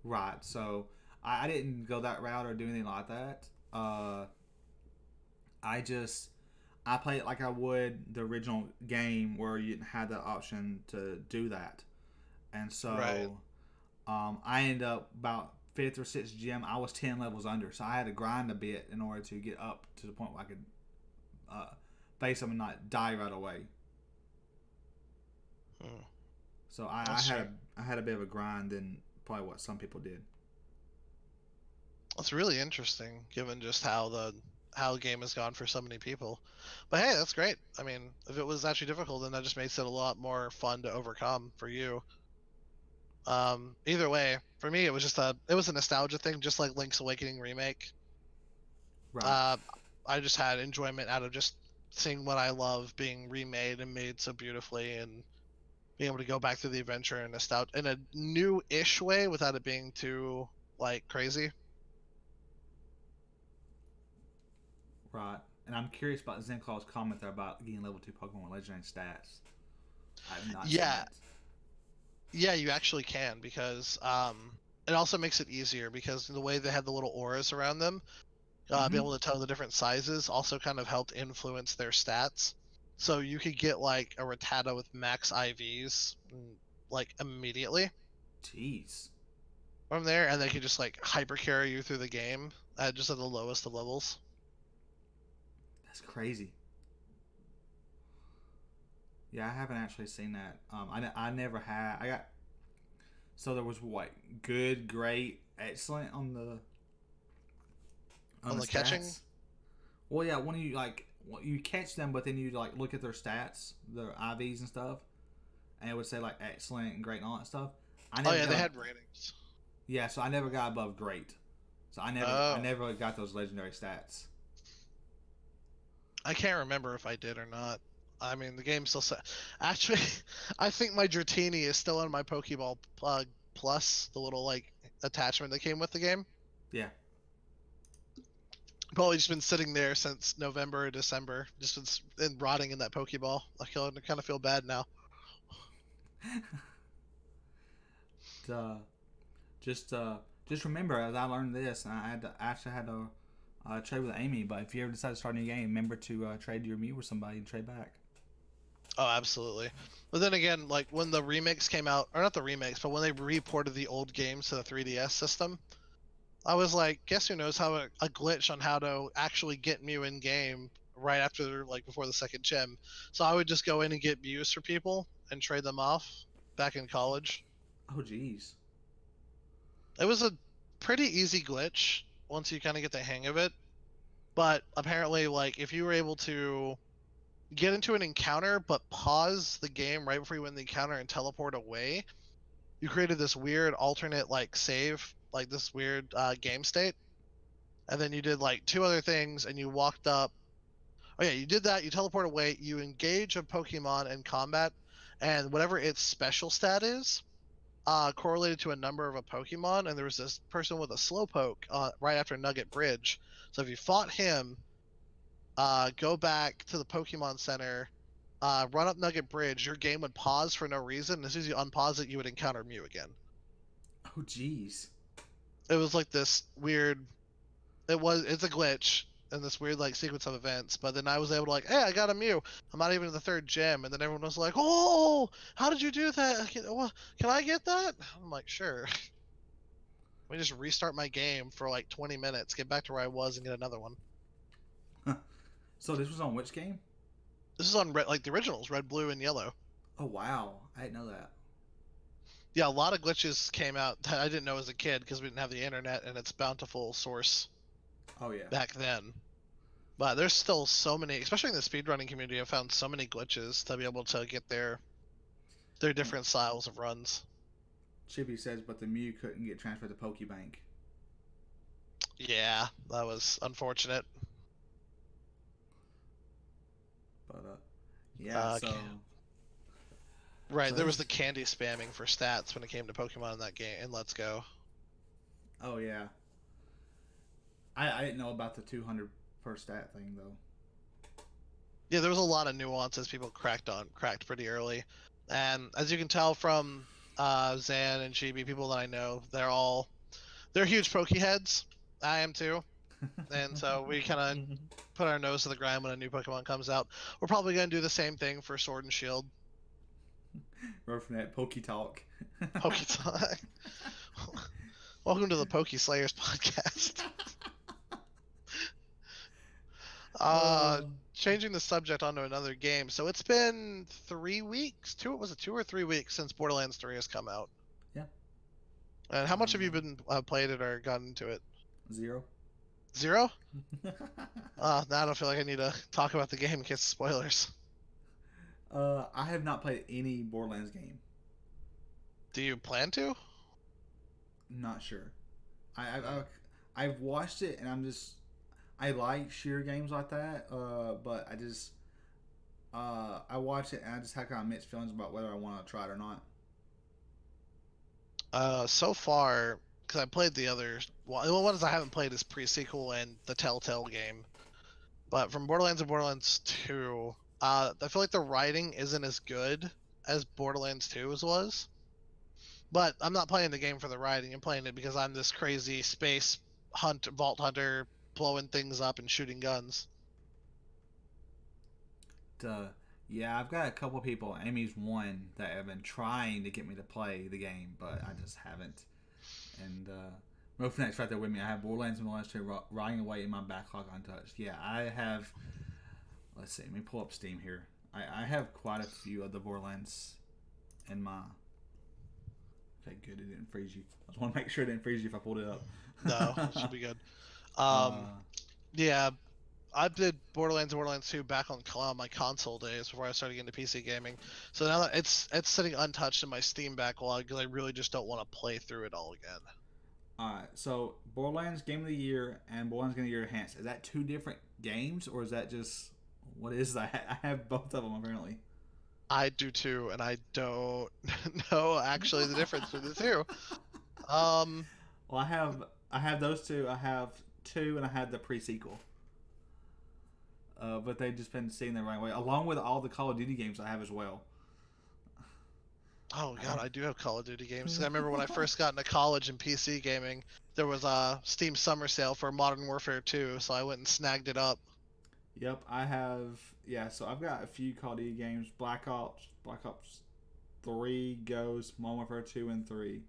Right. So I didn't go that route or do anything like that. I just I played it like I would the original game where you didn't have the option to do that, and Right. so I ended up about fifth or sixth gym. I was 10 levels under, so I had to grind a bit in order to get up to the point where I could uh, face them and not die right away. Hmm. So That's true. I had a bit of a grind than probably what some people did. That's really interesting, given just how the game has gone for so many people. But hey, that's great. I mean, if it was actually difficult, then that just makes it a lot more fun to overcome for you. Either way, for me, it was a nostalgia thing, just like Link's Awakening remake. Right. Uh, I just had enjoyment out of just seeing what I love being remade and made so beautifully, and being able to go back through the adventure in a new-ish way without it being too like crazy. Right. And I'm curious about Zenclaw's comment there about getting level 2 Pokemon with legendary stats. I have not seen Yeah, that. yeah, you actually can because it also makes it easier because the way they had the little auras around them, be Mm-hmm. able to tell the different sizes also kind of helped influence their stats. So you could get like a Rattata with max IVs like immediately Jeez. from there, and they could just like hyper carry you through the game at just at the lowest of levels. That's crazy. Yeah, I haven't actually seen that. I never had. I got. So there was what? Good, great, excellent on On the the catching, stats. Well, yeah, when you like you catch them, but then you like look at their stats, their IVs and stuff, and it would say like excellent and great and all that stuff. I oh never yeah, they got. had ratings. Yeah, so I never got above great. So I Oh, never got those legendary stats. I can't remember if I did or not. I mean, the game still set. Actually, I think my Dratini is still in my Pokeball Plus, the little like attachment that came with the game. Yeah. Probably just been sitting there since November or December, just been rotting in that Pokeball. I kind of feel bad now. uh, just uh, just remember, as I learned this, and I actually had to trade with Amy. But if you ever decide to start a new game, remember to trade your Mew with somebody and trade back. Oh, absolutely. But then again, like when the remakes came out, or not the remakes, but when they reported the old games to the 3DS system, I was like, guess who knows how a glitch on how to actually get Mew in game right after, like before the second gym. So I would just go in and get Mews for people and trade them off back in college. Oh, jeez. It was a pretty easy glitch once you kind of get the hang of it. But apparently, like if you were able to get into an encounter but pause the game right before you win the encounter and teleport away, you created this weird alternate like save, like this weird game state. And then you did like two other things, and you walked up. Oh yeah, you did that. You teleport away. You engage a Pokemon in combat, and whatever its special stat is, correlated to a number of a Pokemon. And there was this person with a Slowpoke right after Nugget Bridge. So if you fought him, go back to the Pokemon Center, run up Nugget Bridge. Your game would pause for no reason. And as soon as you unpause it, you would encounter Mew again. Oh, jeez. It was like this weird. It's a glitch in this weird like sequence of events. But then I was able to like, hey, I got a Mew. I'm not even in the third gym, and then everyone was like, oh, how did you do that? Can I get that? I'm like, sure. Let me just restart my game for like 20 minutes, get back to where I was, and get another one. So this was on which game? This is on like the originals, red, blue, and yellow. Oh, wow. I didn't know that. Yeah, a lot of glitches came out that I didn't know as a kid because we didn't have the internet and its bountiful source. Oh yeah. back then. But there's still so many, especially in the speedrunning community, I found so many glitches to be able to get their different styles of runs. Chippy says, but the Mew couldn't get transferred to Pokebank. Yeah, that was unfortunate. But yeah, so Right, so there was this- the candy spamming for stats when it came to Pokemon in that game in Let's Go. Oh yeah. I didn't know about the 200 per stat thing though. Yeah, there was a lot of nuances people cracked pretty early, and as you can tell from Zan and Chibi, people that I know, they're huge Pokeheads. I am too, and so we kind of put our nose to the ground when a new Pokemon comes out. We're probably gonna do the same thing for Sword and Shield. Roughnecke Poke Talk. Poketalk. Welcome to the Poke Slayers podcast. Changing the subject onto another game. So it's been 3 weeks. Was it 2 or 3 weeks since Borderlands 3 has come out? Yeah. And how much have you been played it or gotten into it? 0. 0? Now I don't feel like I need to talk about the game in case of spoilers. I have not played any Borderlands game. Do you plan to? Not sure. I've watched it and I like sheer games like that. But I watch it and I just have kind of mixed feelings about whether I want to try it or not. So far, because I played the ones I haven't played is pre-sequel and the Telltale game. But from Borderlands and Borderlands 2, I feel like the writing isn't as good as Borderlands 2's was. But I'm not playing the game for the writing. I'm playing it because I'm this crazy space vault hunter blowing things up and shooting guns. Yeah, I've got a couple people. Amy's one that have been trying to get me to play the game, but I just haven't. And Roughnecke's right there with me. I have Borderlands and Borderlands 2 rotting away in my backlog untouched. Yeah, I have. Let's see. Let me pull up Steam here. I have quite a few of the Borderlands in my. Okay, good. It didn't freeze you. I just want to make sure it didn't freeze you if I pulled it up. No, it should be good. Yeah, I did Borderlands and Borderlands 2 back on my console days before I started getting into PC gaming. So now that it's sitting untouched in my Steam backlog because I really just don't want to play through it all again. Alright, so Borderlands Game of the Year and Borderlands Game of the Year Enhanced. Is that two different games or is that just what is that? I have both of them apparently. I do too, and I don't know actually the difference between the two. Well, I have those two. I have 2 and I had the pre-sequel. But they've just been seen the right way, along with all the Call of Duty games I have as well. Oh god, I do have Call of Duty games. I remember when I first got into college in PC gaming, there was a Steam summer sale for Modern Warfare 2, so I went and snagged it up. Yep, I have. Yeah, so I've got a few Call of Duty games: Black Ops 3, Ghost, Modern Warfare 2 and 3.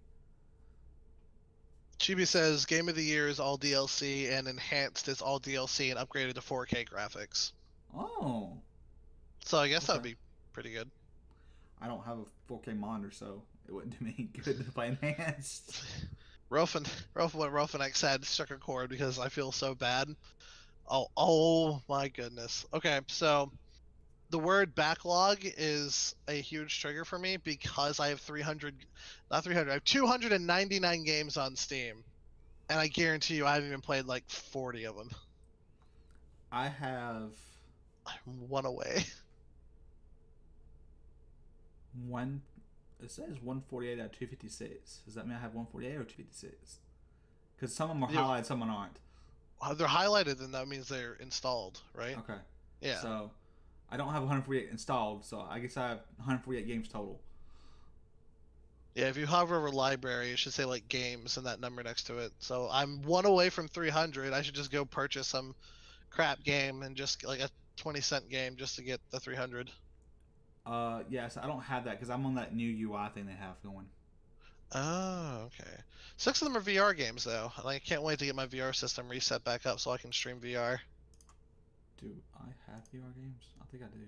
Chibi says Game of the Year is all DLC and Enhanced is all DLC and upgraded to 4K graphics. Oh. So I guess that would be pretty good. I don't have a 4K monitor, so it wouldn't do me good to play Enhanced. What Rofanek said struck a chord because I feel so bad. Oh my goodness. Okay, so the word backlog is a huge trigger for me because I have I have 299 games on Steam. And I guarantee you I haven't even played like 40 of them. I have I'm one away. one. It says 148 out of 256. Does that mean I have 148 or 256? Because some of them are highlighted, some of them aren't. They're highlighted, then that means they're installed, right? Okay. Yeah. So I don't have 148 installed, so I guess I have 148 games total. Yeah, if you hover over library, it should say like games and that number next to it. So I'm one away from 300. I should just go purchase some crap game and just like a 20-cent game just to get the 300. Yes, I don't have that because I'm on that new UI thing they have going. Oh, okay. 6 of them are VR games though, and I can't wait to get my VR system reset back up so I can stream VR. Do I have VR games? I think I do.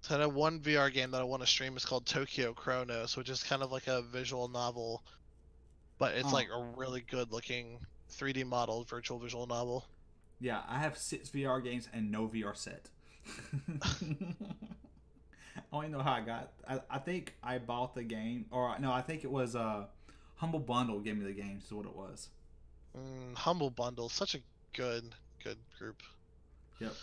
So I know one VR game that I want to stream is called Tokyo Chronos, which is kind of like a visual novel but it's Oh. like a really good looking 3D modeled virtual visual novel. Yeah, I have 6 VR games and no VR set. I don't even know how I got. I think I bought the game, or no, I think it was Humble Bundle gave me the games. Is what it was. Humble Bundle, such a good group. Yep.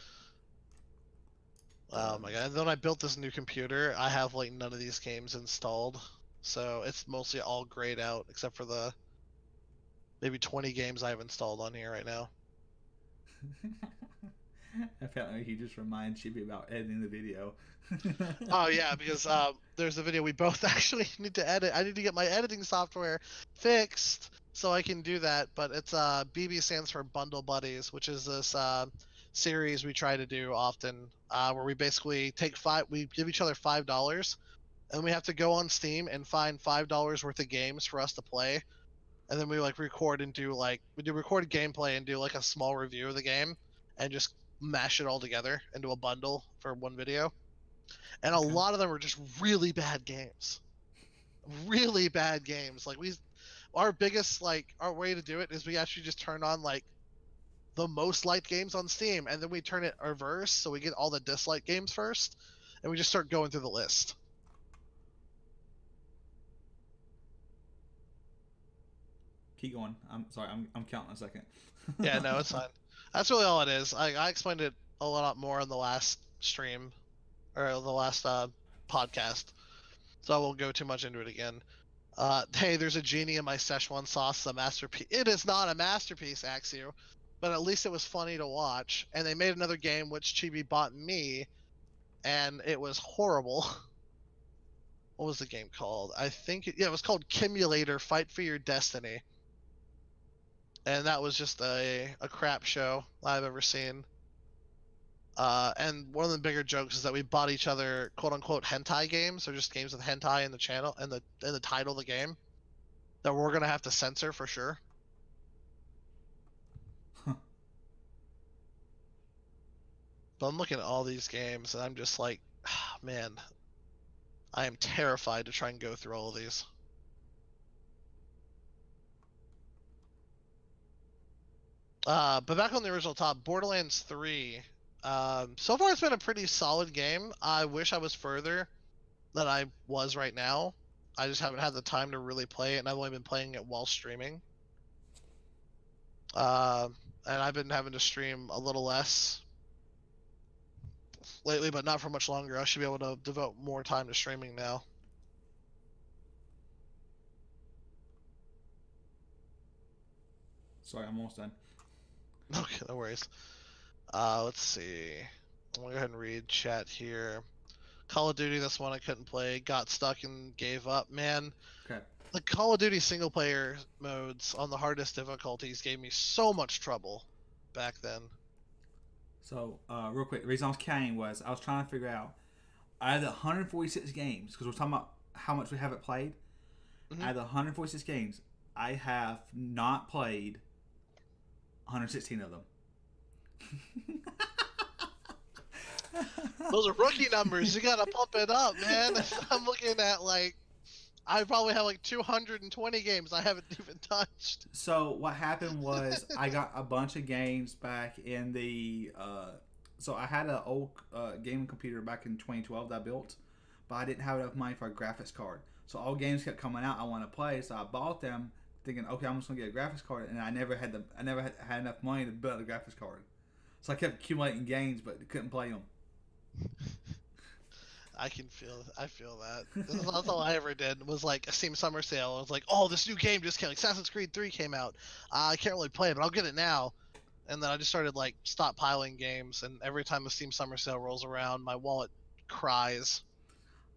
Oh my god! And then I built this new computer. I have like none of these games installed, so it's mostly all grayed out except for the maybe 20 games I have installed on here right now. I felt like he just reminded Chibi about editing the video. Oh yeah, because there's a video we both actually need to edit. I need to get my editing software fixed so I can do that. But it's BB stands for Bundle Buddies, which is this series we try to do often, where we basically we give each other $5, and we have to go on Steam and find $5 worth of games for us to play, and then we like record and do recorded gameplay and do like a small review of the game, and just mash it all together into a bundle for one video. And a lot of them are just really bad games. Really bad games. Like our biggest our way to do it is we actually just turn on like the most liked games on Steam, and then we turn it reverse so we get all the disliked games first, and we just start going through the list. Keep going. I'm sorry. I'm counting a second. Yeah, no, it's fine. That's really all it is. I explained it a lot more in the last stream, or the last podcast, so I won't go too much into it again. Hey, there's a genie in my Szechuan sauce. It's a masterpiece. It is not a masterpiece, Axio, but at least it was funny to watch. And they made another game which Chibi bought me, and it was horrible. What was the game called? I think it was called Kimulator Fight for Your Destiny. And that was just a crap show I've ever seen. And one of the bigger jokes is that we bought each other quote unquote hentai games, or just games with hentai in the channel and the title of the game, that we're gonna have to censor for sure. But I'm looking at all these games and I'm just like, man, I am terrified to try and go through all of these. But back on the original top, Borderlands 3. So far it's been a pretty solid game. I wish I was further than I was right now. I just haven't had the time to really play it, and I've only been playing it while streaming. And I've been having to stream a little less lately, but not for much longer. I should be able to devote more time to streaming now. Sorry, I'm almost done. Okay, no worries. Let's see. I'll go ahead and read chat here. Call of Duty, this one I couldn't play. Got stuck and gave up. Man, Okay. the Call of Duty single player modes on the hardest difficulties gave me so much trouble back then. So, real quick, the reason I was counting was I was trying to figure out out of the 146 games, because we're talking about how much we haven't played. Out of the 146 games, I have not played 116 of them. Those are rookie numbers. You gotta pump it up, man. I'm looking at I probably have 220 games I haven't even touched. So what happened was I got a bunch of games back in the. So I had an old gaming computer back in 2012 that I built, but I didn't have enough money for a graphics card. So all games kept coming out I want to play, so I bought them thinking, okay, I'm just gonna get a graphics card, and I never had enough money to build a graphics card. So I kept accumulating games, but couldn't play them. I feel that. That's all I ever did was a Steam Summer Sale. I was like, oh, this new game just came. Assassin's Creed 3 came out. I can't really play it, but I'll get it now. And then I just started stockpiling games, and every time the Steam Summer Sale rolls around, my wallet cries.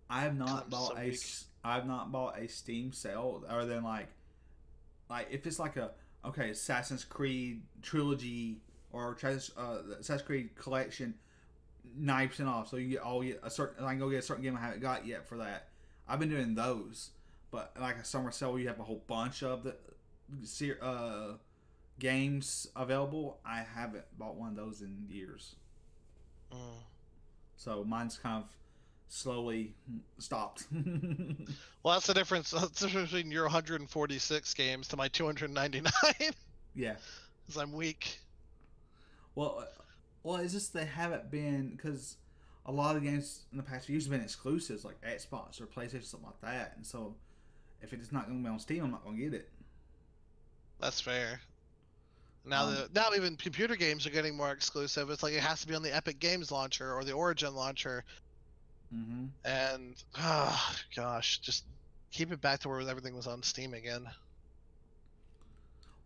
I have not bought so a. weak. I have not bought a Steam sale other than if it's Assassin's Creed trilogy or Assassin's Creed collection. 90% off, so you get a certain. I can go get a certain game I haven't got yet for that. I've been doing those, but a summer sale where you have a whole bunch of the games available. I haven't bought one of those in years. So mine's kind of slowly stopped. Well, that's the difference. That's the difference between your 146 games to my 299. Yeah. Because I'm weak. Well, it's just they haven't been, because a lot of the games in the past years have been exclusives, like Xbox or PlayStation, something like that. And so, if it's not going to be on Steam, I'm not going to get it. That's fair. Now even computer games are getting more exclusive. It's like it has to be on the Epic Games launcher or the Origin launcher. Mm-hmm. And gosh, just keep it back to where everything was on Steam again.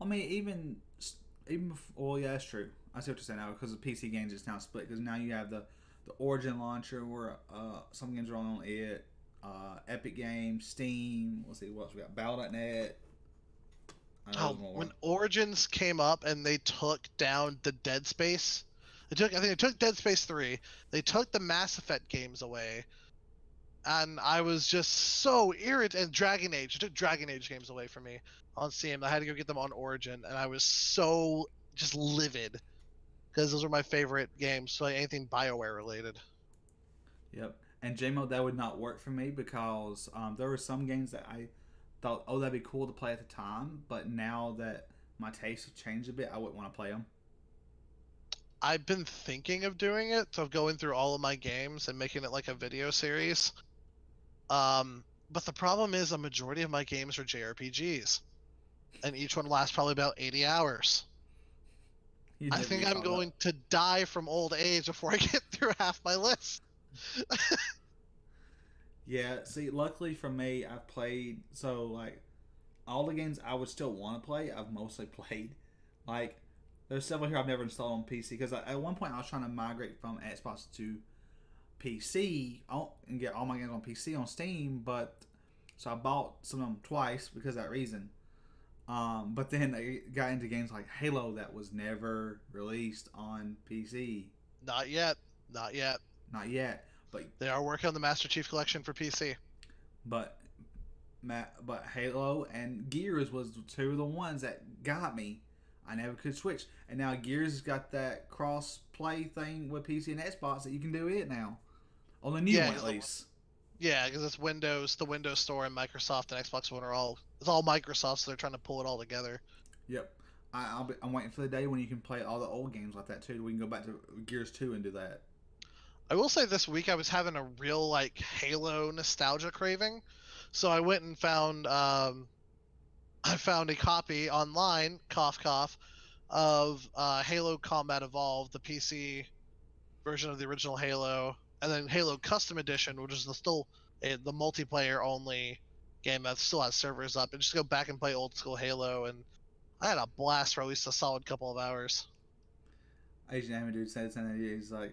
I mean, even well, yeah, that's true. I see what you're saying now, because the PC games is now split. Because now you have the Origin launcher where some games are on it. Epic Games, Steam. Let's see what else we got. Battle.net. When Origins came up and they took down the Dead Space, I think they took Dead Space 3. They took the Mass Effect games away, and I was just so irritated. And Dragon Age, it took Dragon Age games away from me on Steam. I had to go get them on Origin, and I was so just livid because those were my favorite games. So anything BioWare related. Yep. And JMO, that would not work for me, because there were some games that I thought, oh, that'd be cool to play at the time, but now that my tastes have changed a bit, I wouldn't want to play them. I've been thinking of doing it, of going through all of my games and making it like a video series. But the problem is a majority of my games are JRPGs, and each one lasts probably about 80 hours. I think I'm going to die from old age before I get through half my list. Yeah, see, luckily for me, I've played, so, like, all the games I would still want to play, I've mostly played. Like, there's several here I've never installed on PC, because at one point I was trying to migrate from Xbox to PC and get all my games on PC on Steam, but, so I bought some of them twice because of that reason. But then I got into games like Halo that was never released on PC. Not yet. Not yet. But they are working on the Master Chief Collection for PC. But Halo and Gears was two of the ones that got me. I never could switch, and now Gears has got that cross play thing with PC and Xbox that you can do it now on the new one at least. Yeah, because it's Windows, the Windows Store, and Microsoft and Xbox One it's all Microsoft, so they're trying to pull it all together. Yep. I'm waiting for the day when you can play all the old games like that too. We can go back to Gears 2 and do that. I will say this week I was having a real like Halo nostalgia craving, so I went and found a copy online, cough cough, of Halo Combat Evolved, the PC version of the original Halo, and then Halo Custom Edition, which is the multiplayer only game that still has servers up, and just go back and play old school Halo, and I had a blast for at least a solid couple of hours. Asian anime dude said something. He's like,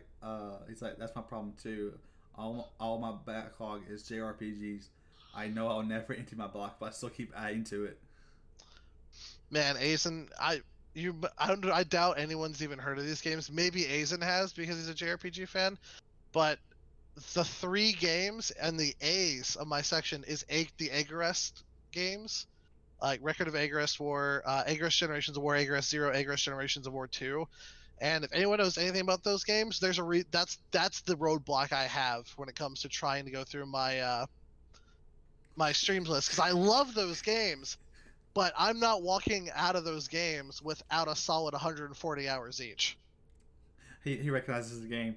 that's my problem too. All my backlog is JRPGs. I know I'll never empty my block, but I still keep adding to it. Man, Aizen, I doubt anyone's even heard of these games. Maybe Aizen has because he's a JRPG fan, but the 3 games and the A's of my section is the Agarest games, like Record of Agarest War, Agarest Generations of War, Agarest 0, Agarest Generations of War 2. And if anyone knows anything about those games, there's that's the roadblock I have when it comes to trying to go through my my streams list, because I love those games, but I'm not walking out of those games without a solid 140 hours each. He recognizes the game.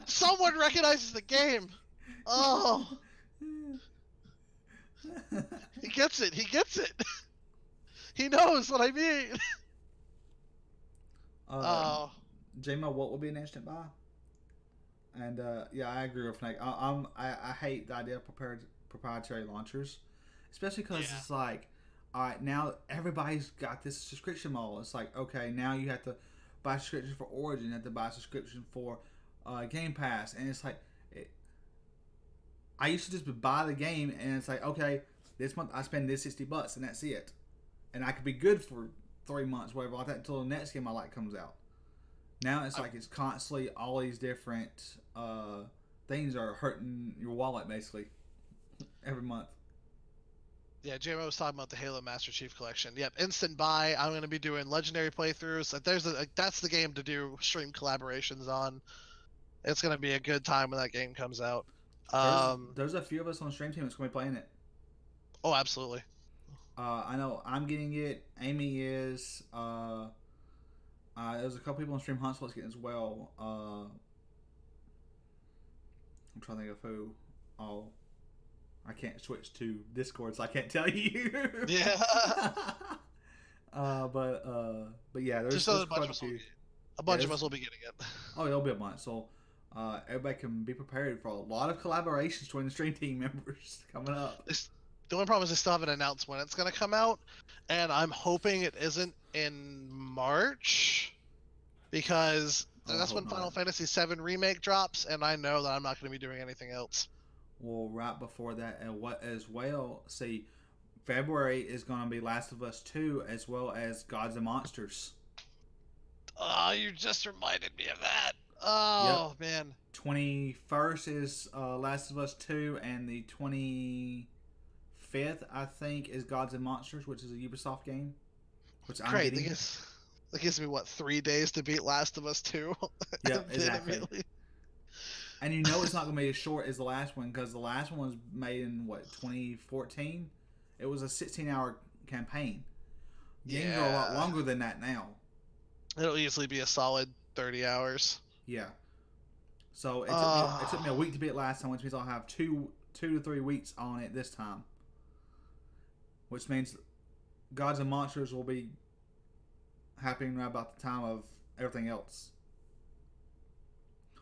Someone recognizes the game. Oh, he gets it. He knows what I mean. JMO, what would be an instant buy? And yeah, I agree with Nick. I hate the idea of proprietary launchers, especially because it's like, all right, now everybody's got this subscription model. It's like, okay, now you have to buy a subscription for Origin, you have to buy a subscription for Game Pass, and it's like, I used to just buy the game, and it's like, okay, this month I spend this $60, and that's it, and I could be good for 3 months, whatever like that, until the next game I like comes out. Now it's like it's constantly all these different things are hurting your wallet basically every month. Yeah, JMO was talking about the Halo Master Chief Collection. Yep, instant buy. I'm going to be doing legendary playthroughs. That's the game to do stream collaborations on. It's gonna be a good time when that game comes out. There's a few of us on the stream team that's going to be playing it. Oh, absolutely. I know I'm getting it. Amy is. There's a couple people on Stream Huntsville that's getting it as well. I'm trying to think of who. Oh, I can't switch to Discord, so I can't tell you. Yeah. But yeah, there's a quite bunch a of few. us will be getting it. Oh, it'll be a month, so everybody can be prepared for a lot of collaborations between the stream team members coming up. The only problem is they still haven't announced when it's going to come out, and I'm hoping it isn't in March, because that's when Final Fantasy VII Remake drops, and I know that I'm not going to be doing anything else. Well, right before that, and what as well, see, February is going to be Last of Us 2, as well as Gods and Monsters. Oh, you just reminded me of that. Oh, yep. Man. 21st is Last of Us 2, and the 25th, I think, is Gods and Monsters, which is a Ubisoft game. Which I'm Great. getting. That gives me, 3 days to beat Last of Us 2? Yeah, exactly. And you know it's not going to be as short as the last one, because the last one was made in, 2014? It was a 16-hour campaign. Games are a lot longer than that now. It'll easily be a solid 30 hours. Yeah. So it took me a week to beat it last time, which means I'll have 2 to 3 weeks on it this time. Which means Gods and Monsters will be happening right about the time of everything else.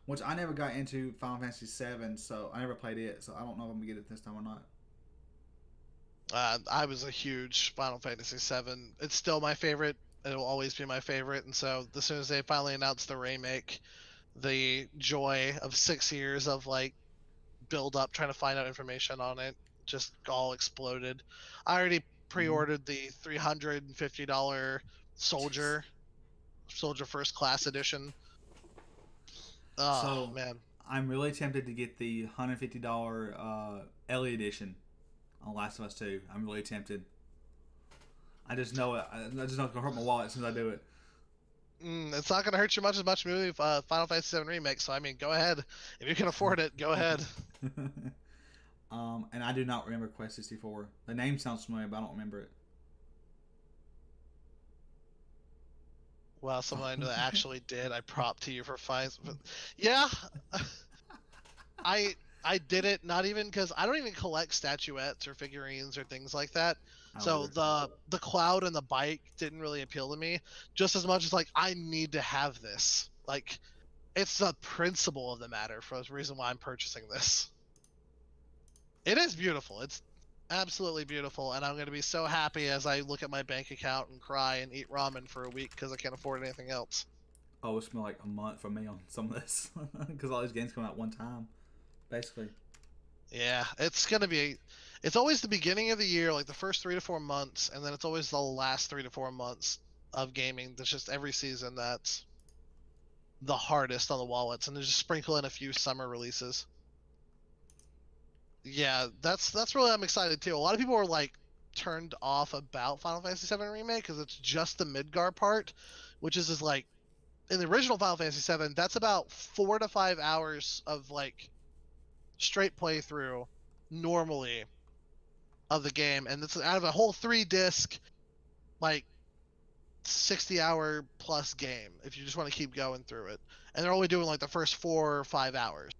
Which I never got into Final Fantasy VII, so I never played it, so I don't know if I'm going to get it this time or not. I was a huge Final Fantasy VII. It's still my favorite. It'll always be my favorite. And so as soon as they finally announced the remake, the joy of 6 years of build up trying to find out information on it just all exploded. I already pre-ordered the $350 Soldier First Class Edition. Oh, so, man. I'm really tempted to get the $150 Ellie Edition on Last of Us 2. I'm really tempted. I just know it. I just know it's going to hurt my wallet as soon as I do it. It's not going to hurt you much as much movie Final Fantasy VII Remake, so I mean, go ahead. If you can afford it, go ahead. And I do not remember Quest 64. The name sounds familiar, but I don't remember it. Well, someone I know that actually did. I prop to you for fines. Yeah. I did it not even because I don't even collect statuettes or figurines or things like that. So the cloud and the bike didn't really appeal to me just as much as I need to have this. It's the principle of the matter for the reason why I'm purchasing this. It is beautiful. It's absolutely beautiful, and I'm going to be so happy as I look at my bank account and cry and eat ramen for a week because I can't afford anything else. Oh, it's been like a month for me on some of this because all these games come out one time, basically. Yeah, it's going to be... It's always the beginning of the year, the first 3 to 4 months, and then it's always the last 3 to 4 months of gaming. There's just every season that's the hardest on the wallets, and they just sprinkle in a few summer releases. Yeah, that's really I'm excited too. A lot of people were turned off about Final Fantasy VII Remake because it's just the Midgar part, which is in the original Final Fantasy VII, that's about 4 to 5 hours of straight playthrough normally of the game, and it's out of a whole 3-disc 60-hour plus game if you just want to keep going through it. And they're only doing the first 4 or 5 hours,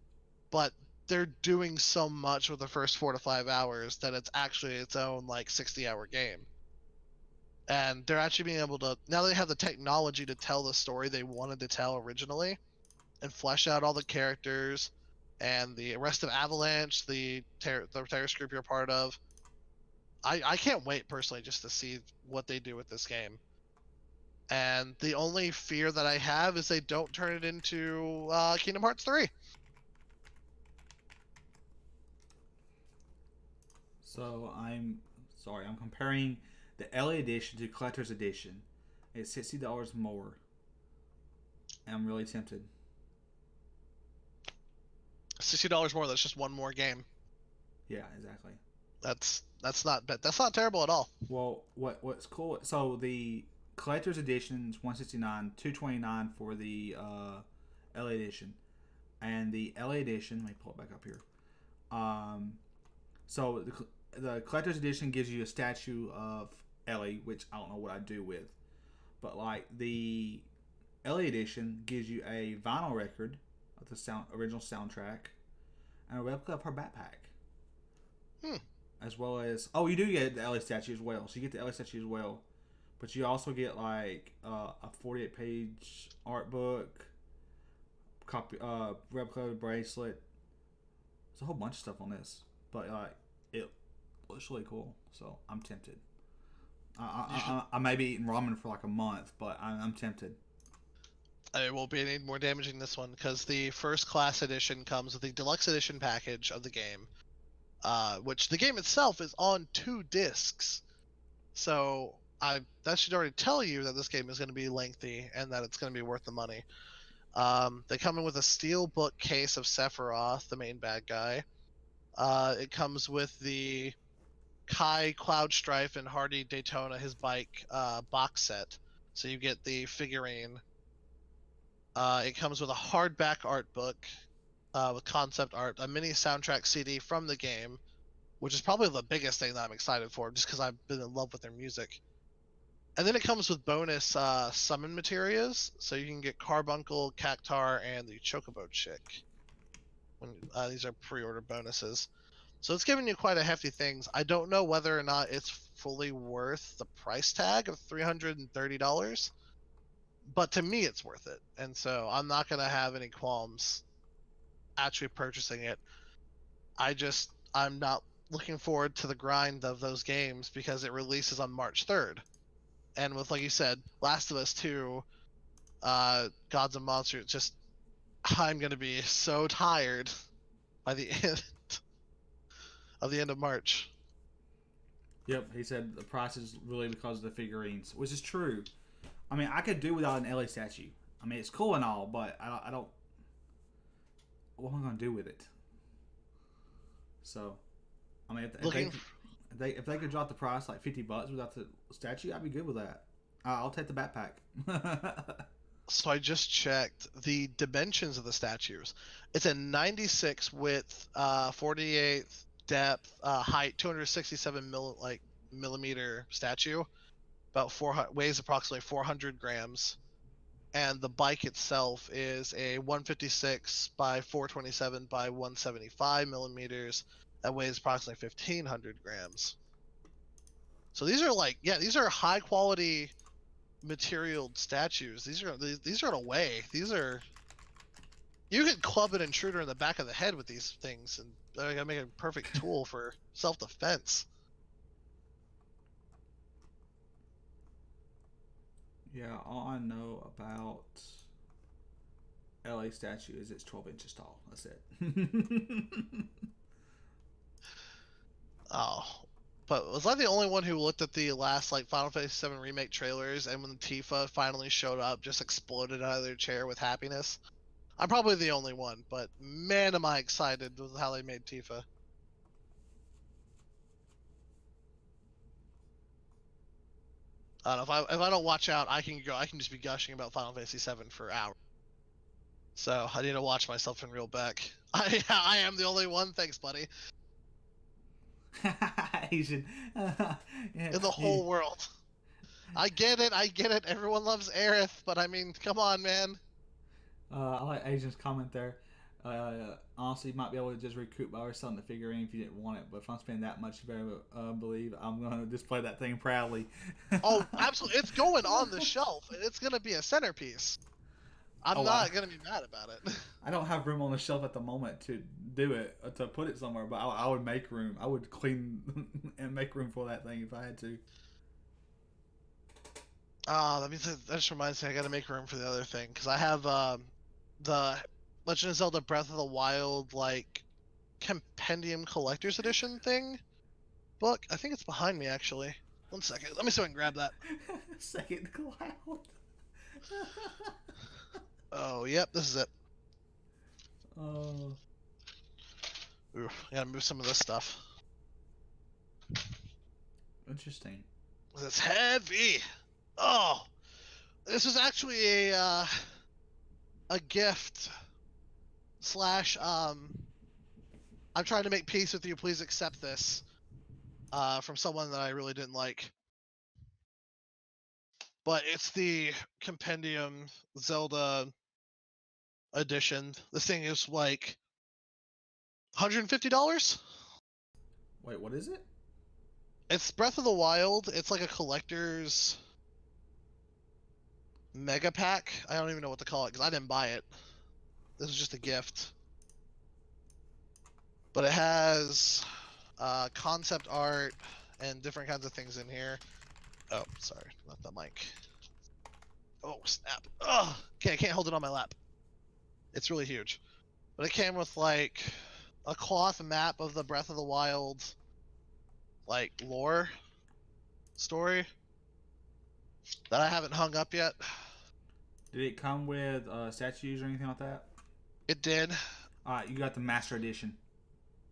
but they're doing so much with the first 4 to 5 hours that it's actually its own 60-hour game. And they're actually being able to, now they have the technology to tell the story they wanted to tell originally and flesh out all the characters and the rest of Avalanche, the terrorist group you're part of. I can't wait personally just to see what they do with this game. And the only fear that I have is they don't turn it into Kingdom Hearts 3. So I'm comparing the Ellie Edition to Collector's Edition. It's $60 more. And I'm really tempted. $60 more. That's just one more game. Yeah, exactly. That's not terrible at all. Well, what's cool? So the Collector's Edition is $169, $229 for the Ellie Edition, and the LA edition. Let me pull it back up here. So the collector's edition gives you a statue of Ellie, which I don't know what I'd do with, but like the LA edition gives you a vinyl record of the original soundtrack and a replica of her backpack. As well as you do get the LA statue as well. So you get the LA statue as well, but you also get like a 48-page art book, copy, replica bracelet. There's a whole bunch of stuff on this, but it looks really cool. So I'm tempted. I may be eating ramen for like a month, but I'm tempted. It won't be any more damaging this one because the first class edition comes with the deluxe edition package of the game. Which the game itself is on 2 discs, so that should already tell you that this game is going to be lengthy and that it's going to be worth the money. They come in with a steel book case of Sephiroth, the main bad guy. It comes with the Kai Cloud Strife and Hardy Daytona, his bike, box set, so you get the figurine. It comes with a hardback art book. With concept art, a mini soundtrack CD from the game, which is probably the biggest thing that I'm excited for, just because I've been in love with their music. And then it comes with bonus summon materials, so you can get Carbuncle, Cactar, and the Chocobo Chick. These are pre-order bonuses. So it's giving you quite a hefty things. I don't know whether or not it's fully worth the price tag of $330, but to me it's worth it. And so I'm not going to have any qualms actually purchasing it. I'm not looking forward to the grind of those games because it releases on March 3rd. And with, like you said, Last of Us 2, Gods and Monsters, I'm going to be so tired by the end of March. Yep, he said the price is really because of the figurines, which is true. I mean, I could do without an LA statue. I mean, it's cool and all, but I don't. What am I going to do with it? So, I mean, if they could drop the price like $50 without the statue, I'd be good with that. I'll take the backpack. So I just checked the dimensions of the statues. It's a 96 width, 48 depth, height, 267 millimeter statue. Weighs approximately 400 grams. And the bike itself is a 156 by 427 by 175 millimeters that weighs approximately 1,500 grams. So these are high quality material statues. These are in a way. You could club an intruder in the back of the head with these things, and they're gonna make a perfect tool for self-defense. Yeah, all I know about LA statue is it's 12 inches tall. That's it. Oh, but was I the only one who looked at the last Final Fantasy VII Remake trailers, and when Tifa finally showed up, just exploded out of their chair with happiness? I'm probably the only one, but man, am I excited with how they made Tifa. I don't know, if I don't watch out, I can just be gushing about Final Fantasy VII for hours. So I need to watch myself and reel back. I am the only one. Thanks, buddy. Asian. In the whole world. I get it. Everyone loves Aerith, but I mean, come on, man. I like Asian's comment there. Honestly, you might be able to just recoup by selling the figurine if you didn't want it, but if I'm spending that much, you better believe I'm going to display that thing proudly. Oh, absolutely. It's going on the shelf, and it's going to be a centerpiece. I'm not going to be mad about it. I don't have room on the shelf at the moment to do it, to put it somewhere, but I would make room. I would clean and make room for that thing if I had to. That just reminds me, I got to make room for the other thing, because I have the Legend of Zelda Breath of the Wild, Compendium Collector's Edition thing book. I think it's behind me, actually. 1 second. Let me see if I can grab that. Second cloud. Oh, yep, this is it. Oh. Ooh, I gotta move some of this stuff. Interesting. It's heavy. Oh, this was actually a gift. / I'm trying to make peace with you. Please accept this. From someone that I really didn't like. But it's the Compendium Zelda edition. This thing is like $150. Wait, what is it? It's Breath of the Wild. It's like a collector's mega pack. I don't even know what to call it because I didn't buy it. This is just a gift. But it has concept art and different kinds of things in here. Oh, sorry, not the mic. Oh, snap. Ugh. Okay, I can't hold it on my lap. It's really huge. But it came with like a cloth map of the Breath of the Wild like lore story that I haven't hung up yet. Did it come with statues or anything like that? It did. Alright, you got the Master Edition.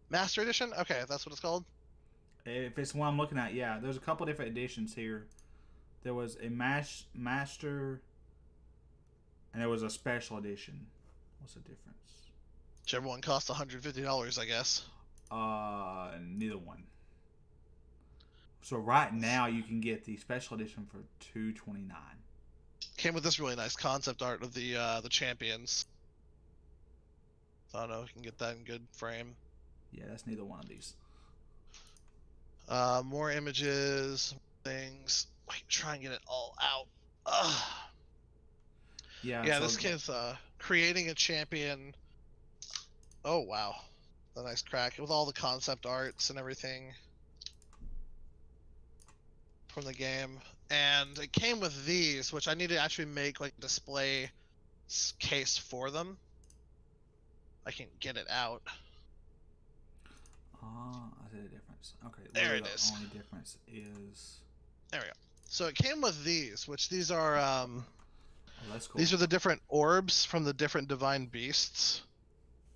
Master Edition? Okay, that's what it's called. If it's the one I'm looking at, yeah. There's a couple different editions here. There was a Master, and there was a Special Edition. What's the difference? Whichever one costs $150, I guess. Neither one. So right now you can get the Special Edition for $229. Came with this really nice concept art of the champions. So I don't know if you can get that in good frame. Yeah, that's neither one of these. More images, things. Wait, try and get it all out. Ugh. Yeah, Yeah, so this kid's creating a champion. Oh wow, a nice crack with all the concept arts and everything from the game. And it came with these, which I need to actually make like a display case for them. I can get it out. I see the difference. Okay, There it is. The only difference is. There we go. So it came with these, which these are Oh, that's cool. these are the different orbs from the different divine beasts.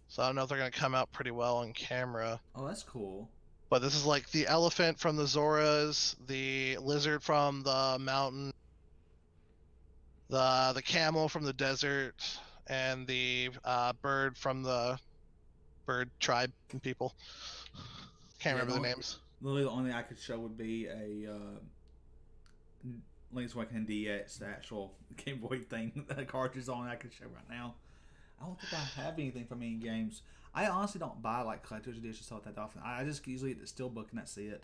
So I don't know if they're gonna come out pretty well on camera. Oh, that's cool. But this is like the elephant from the Zoras, the lizard from the mountain, the camel from the desert, and the bird from the bird tribe and people. Can't remember the names. Literally, the only thing I could show would be a Link's Awakening DX, the actual Game Boy thing, the cartridge on I could show right now. I don't think I have anything from any games. I honestly don't buy like collector's editions stuff that often. I just usually get the steelbook and that's it.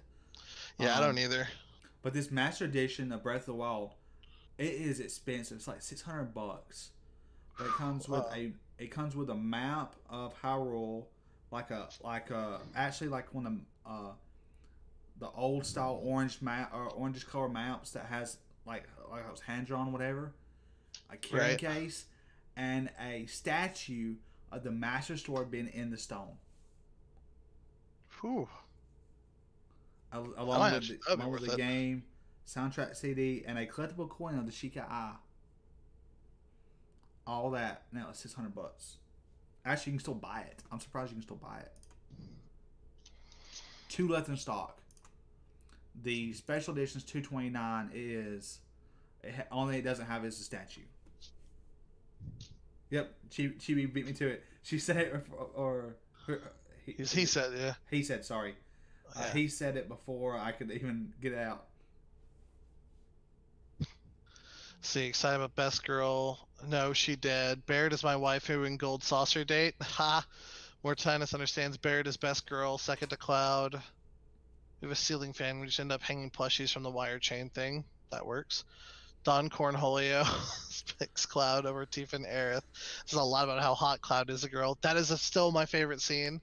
Yeah, I don't either. But this Master Edition of Breath of the Wild, it is expensive. It's like $600. But it comes with a map of Hyrule, actually like one of the old style orange map or orange color maps that has like it was hand drawn, whatever. A carrying case and a statue of the Master Sword being in the stone. Whew. Along with the game, soundtrack CD, and a collectible coin of the Sheikah Eye. All that. Now it's $600. Actually, you can still buy it. I'm surprised you can still buy it. 2 left in stock. The special edition's $229 is only it doesn't have is the statue. Yep, Chibi beat me to it. She said it, he said, yeah. He said, sorry. Yeah. He said it before I could even get it out. See, excited about Best Girl. No, she did. Barrett is my waifu in Gold Saucer Date. Ha! Mortinus understands Barrett is Best Girl, second to Cloud. We have a ceiling fan. We just end up hanging plushies from the wire chain thing. That works. Don Cornholio picks Cloud over Tifa and Aerith. This is a lot about how hot Cloud is a girl. That is still my favorite scene.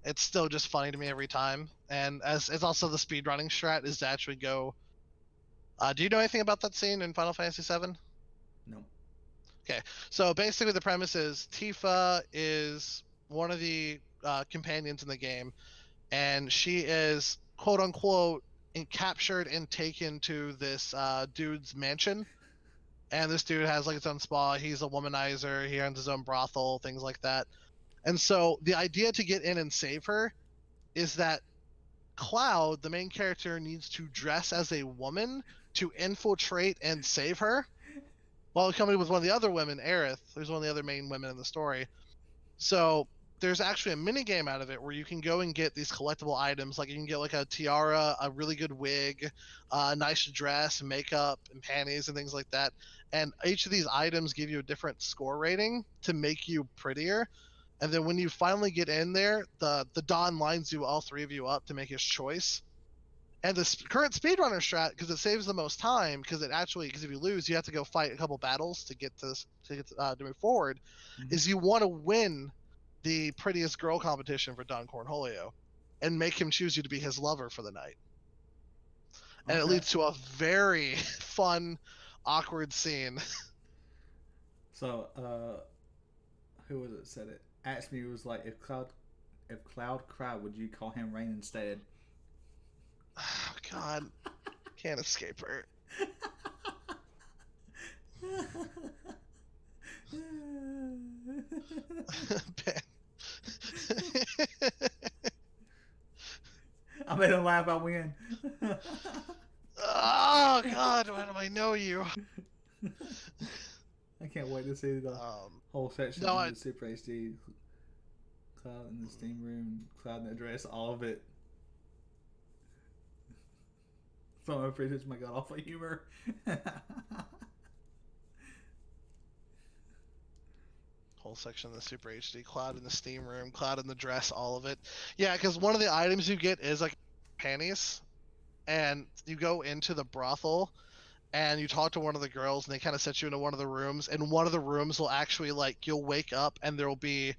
It's still just funny to me every time. And as it's also the speedrunning strat is to actually go. Do you know anything about that scene in Final Fantasy VII? No. Okay, so basically the premise is Tifa is one of the companions in the game, and she is quote unquote captured and taken to this dude's mansion. And this dude has like his own spa. He's a womanizer. He owns his own brothel, things like that. And so the idea to get in and save her is that Cloud, the main character, needs to dress as a woman to infiltrate and save her, while coming with one of the other women, Aerith, who's one of the other main women in the story. So there's actually a mini game out of it where you can go and get these collectible items. Like you can get like a tiara, a really good wig, a nice dress, makeup, and panties and things like that. And each of these items give you a different score rating to make you prettier. And then when you finally get in there, the Don lines you all three of you up to make his choice. And the current speedrunner strat, because it saves the most time, because if you lose, you have to go fight a couple battles to get to move forward, is you want to win the prettiest girl competition for Don Cornholio, and make him choose you to be his lover for the night. And it leads to a very fun, awkward scene. So, who was it said it? Asked me, it was like, if Cloud cried, would you call him Rain instead? Oh, God. Can't escape her. Ben. I made him laugh, I win. Oh, God, why do I know you? I can't wait to see the whole section of the Super HD. Cloud in the steam room, Cloud in the dress, all of it. Someone appreciates my god awful humor. Whole section of the Super HD, Cloud in the steam room, Cloud in the dress, all of it. Yeah, because one of the items you get is like panties, and you go into the brothel and you talk to one of the girls and they kind of set you into one of the rooms, and one of the rooms will actually, like, you'll wake up and there'll be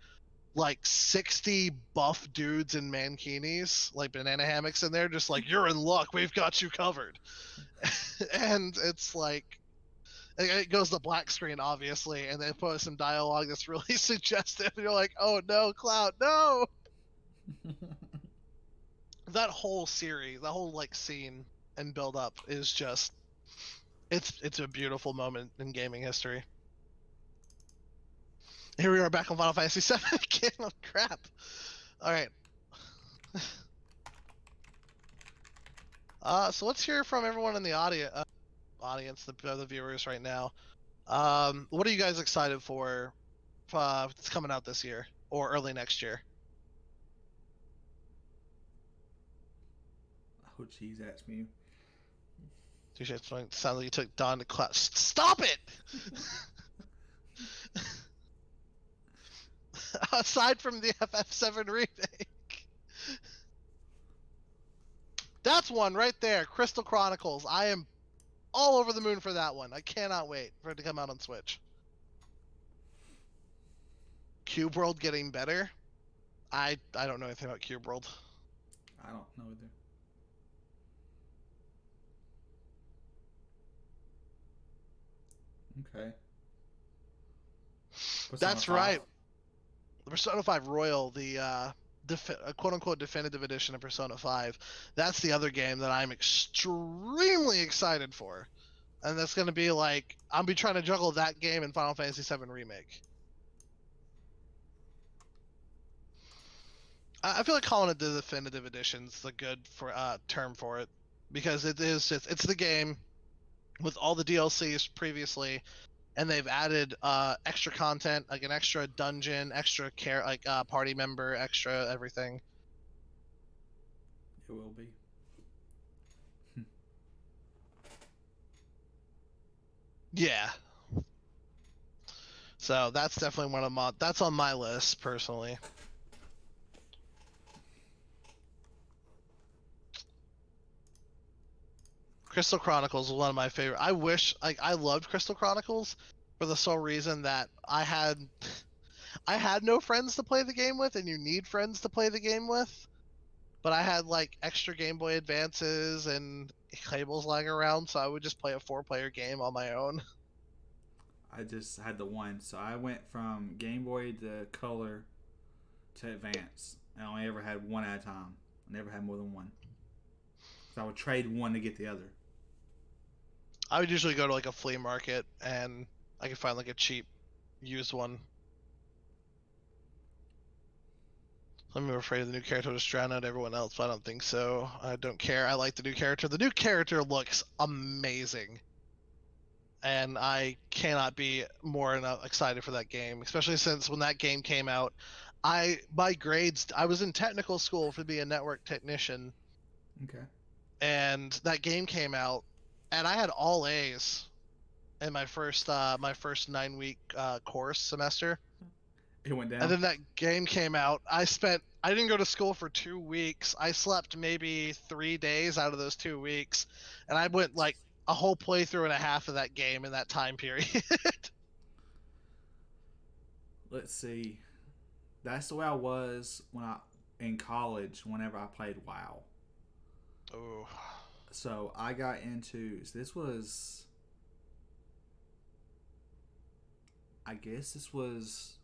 like 60 buff dudes in mankinis, like banana hammocks in there, just like, you're in luck, we've got you covered. And it's like, it goes to black screen, obviously, and they put some dialogue that's really suggestive, and you're like, oh no, Cloud, no! That whole series, that whole like scene and build up is just, it's a beautiful moment in gaming history. Here we are back on Final Fantasy VII again. Oh, crap. All right. So let's hear from everyone in the audience, the viewers right now. What are you guys excited for? That's coming out this year or early next year? Oh, jeez, ask me. It sounds like you took Don to class. Stop it! Aside from the FF7 remake. That's one right there. Crystal Chronicles. I am all over the moon for that one. I cannot wait for it to come out on Switch. Cube World getting better. I don't know anything about Cube World. I don't know either. Okay. That's right. The Persona 5 Royal, the quote-unquote definitive edition of Persona 5, that's the other game that I'm extremely excited for. And that's going to be like, I'll be trying to juggle that game and Final Fantasy VII Remake. I feel like calling it the definitive edition is the good term for it, because it's the game with all the DLCs previously, and they've added extra content, like an extra dungeon, extra party member, extra everything. It will be. Yeah. So that's definitely that's on my list personally. Crystal Chronicles is one of my favorite. I loved Crystal Chronicles for the sole reason that I had no friends to play the game with, and you need friends to play the game with. But I had like extra Game Boy Advances and cables lying around, so I would just play a 4-player game on my own. I just had the one, so I went from Game Boy to Color to Advance. I only ever had one at a time. I never had more than one. So I would trade one to get the other. I would usually go to like a flea market and I could find like a cheap used one. I'm afraid of the new character to drown out everyone else, but I don't think so. I don't care. I like the new character. The new character looks amazing. and I cannot be more excited for that game, especially since when that game came out, my grades, I was in technical school to be a network technician, Okay. and that game came out, and I had all A's in my first 9-week course semester. It went And down. then that game came out. I didn't go to school for 2 weeks. I slept maybe 3 days out of those 2 weeks, and I went like a whole playthrough and a half of that game in that time period. Let's see. That's the way I was when I in college. Whenever I played WoW, Oh, so I got into. So this was. I guess this was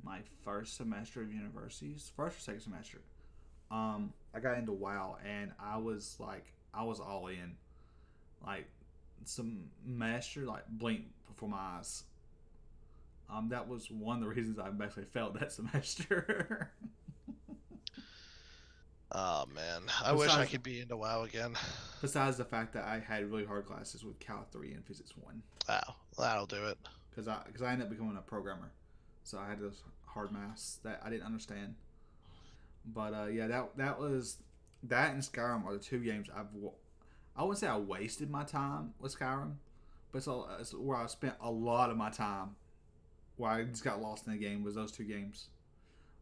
my first semester of universities, first or second semester. I got into WoW, and I was all in. Like, semester, like, blinked before my eyes. That was one of the reasons I basically failed that semester. oh man, I wish I could be into WoW again. Besides the fact that I had really hard classes with Cal 3 and Physics 1. Wow, that'll do it. Because I ended up becoming a programmer. So I had those hard maths that I didn't understand. But yeah, that was that and Skyrim are the two games I wouldn't say I wasted my time with Skyrim, but it's where I spent a lot of my time. Where I just got lost in the game was those two games.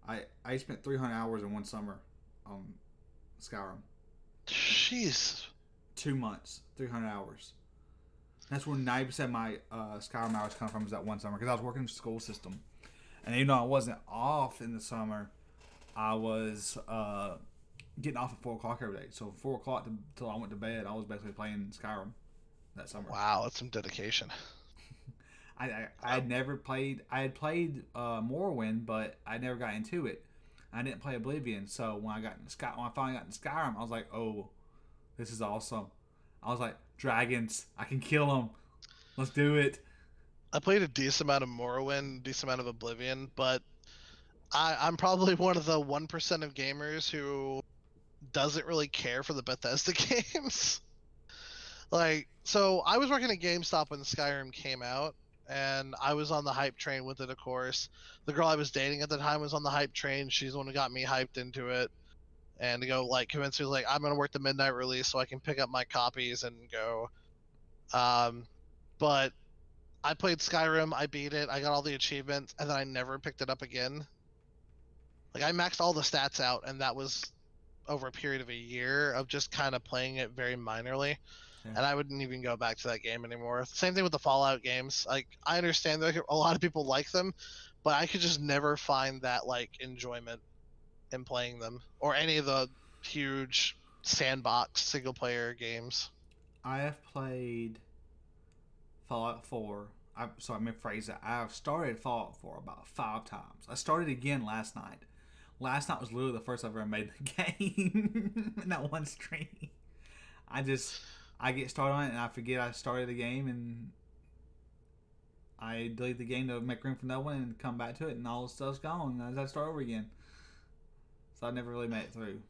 I spent 300 hours in one summer on Skyrim. Jeez. 2 months, 300 hours. That's where 90% of my Skyrim hours come from, is that one summer, because I was working in the school system, and even though I wasn't off in the summer, I was getting off at 4 o'clock every day. So 4 o'clock till I went to bed, I was basically playing Skyrim that summer. Wow, that's some dedication. I had never played. I had played Morrowind, but I never got into it. I didn't play Oblivion, so when I finally got in Skyrim, I was like, "Oh, this is awesome!" I was like, "Dragons, I can kill them. Let's do it." I played a decent amount of Morrowind, decent amount of Oblivion, but I'm probably one of the 1% of gamers who doesn't really care for the Bethesda games. Like, so I was working at GameStop when Skyrim came out, and I was on the hype train with it, of course. The girl I was dating at the time was on the hype train. She's the one who got me hyped into it. And to go, like, convince me, like, I'm going to work the midnight release so I can pick up my copies and go. But I played Skyrim, I beat it, I got all the achievements, and then I never picked it up again. Like, I maxed all the stats out, and that was over a period of a year of just kind of playing it very minorly. Yeah. And I wouldn't even go back to that game anymore. Same thing with the Fallout games. Like, I understand that a lot of people like them, but I could just never find that, like, enjoyment in playing them, or any of the huge sandbox single player games. I have played Fallout 4. So I'm gonna phrase it. I've started Fallout 4 about 5 times. I started again last night. Last night was literally the first I've ever made the game in that one stream. I get started on it and I forget I started the game, and I delete the game to make room for no one and come back to it, and all the stuff's gone as I start over again. So I never really made it through.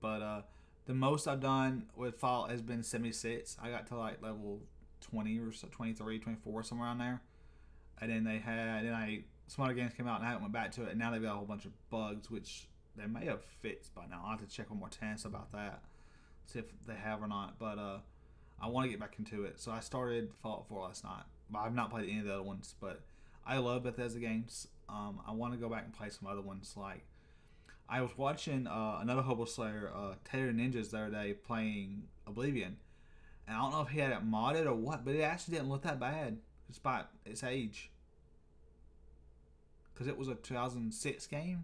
But the most I've done with Fallout has been 76. I got to like level 20 or so, 23, 24, somewhere around there. And then some other games came out and I haven't went back to it, and now they've got a whole bunch of bugs, which they may have fixed by now. I'll have to check with more tenants about that, see if they have or not. But I want to get back into it. So I started Fallout 4 last night. I've not played any of the other ones, but I love Bethesda games. I want to go back and play some other ones. Like, I was watching another Hobo Slayer, Taylor Ninjas, the other day playing Oblivion. And I don't know if he had it modded or what, but it actually didn't look that bad despite its age. Because it was a 2006 game?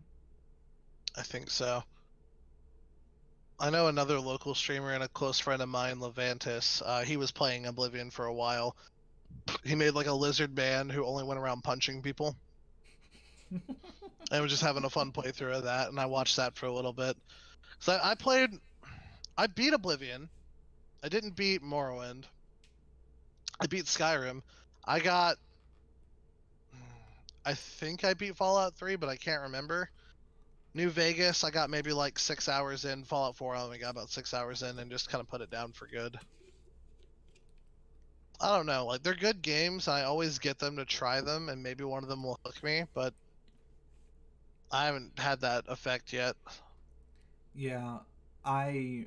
I think so. I know another local streamer and a close friend of mine, Levantis, he was playing Oblivion for a while. He made like a lizard man who only went around punching people. And was just having a fun playthrough of that, and I watched that for a little bit. So I beat Oblivion. I didn't beat Morrowind. I beat Skyrim. I think I beat Fallout 3, but I can't remember. New Vegas, I got maybe like 6 hours in. Fallout 4, I only got about 6 hours in and just kind of put it down for good. I don't know. Like they're good games. And I always get them to try them, and maybe one of them will hook me. But I haven't had that effect yet. Yeah, I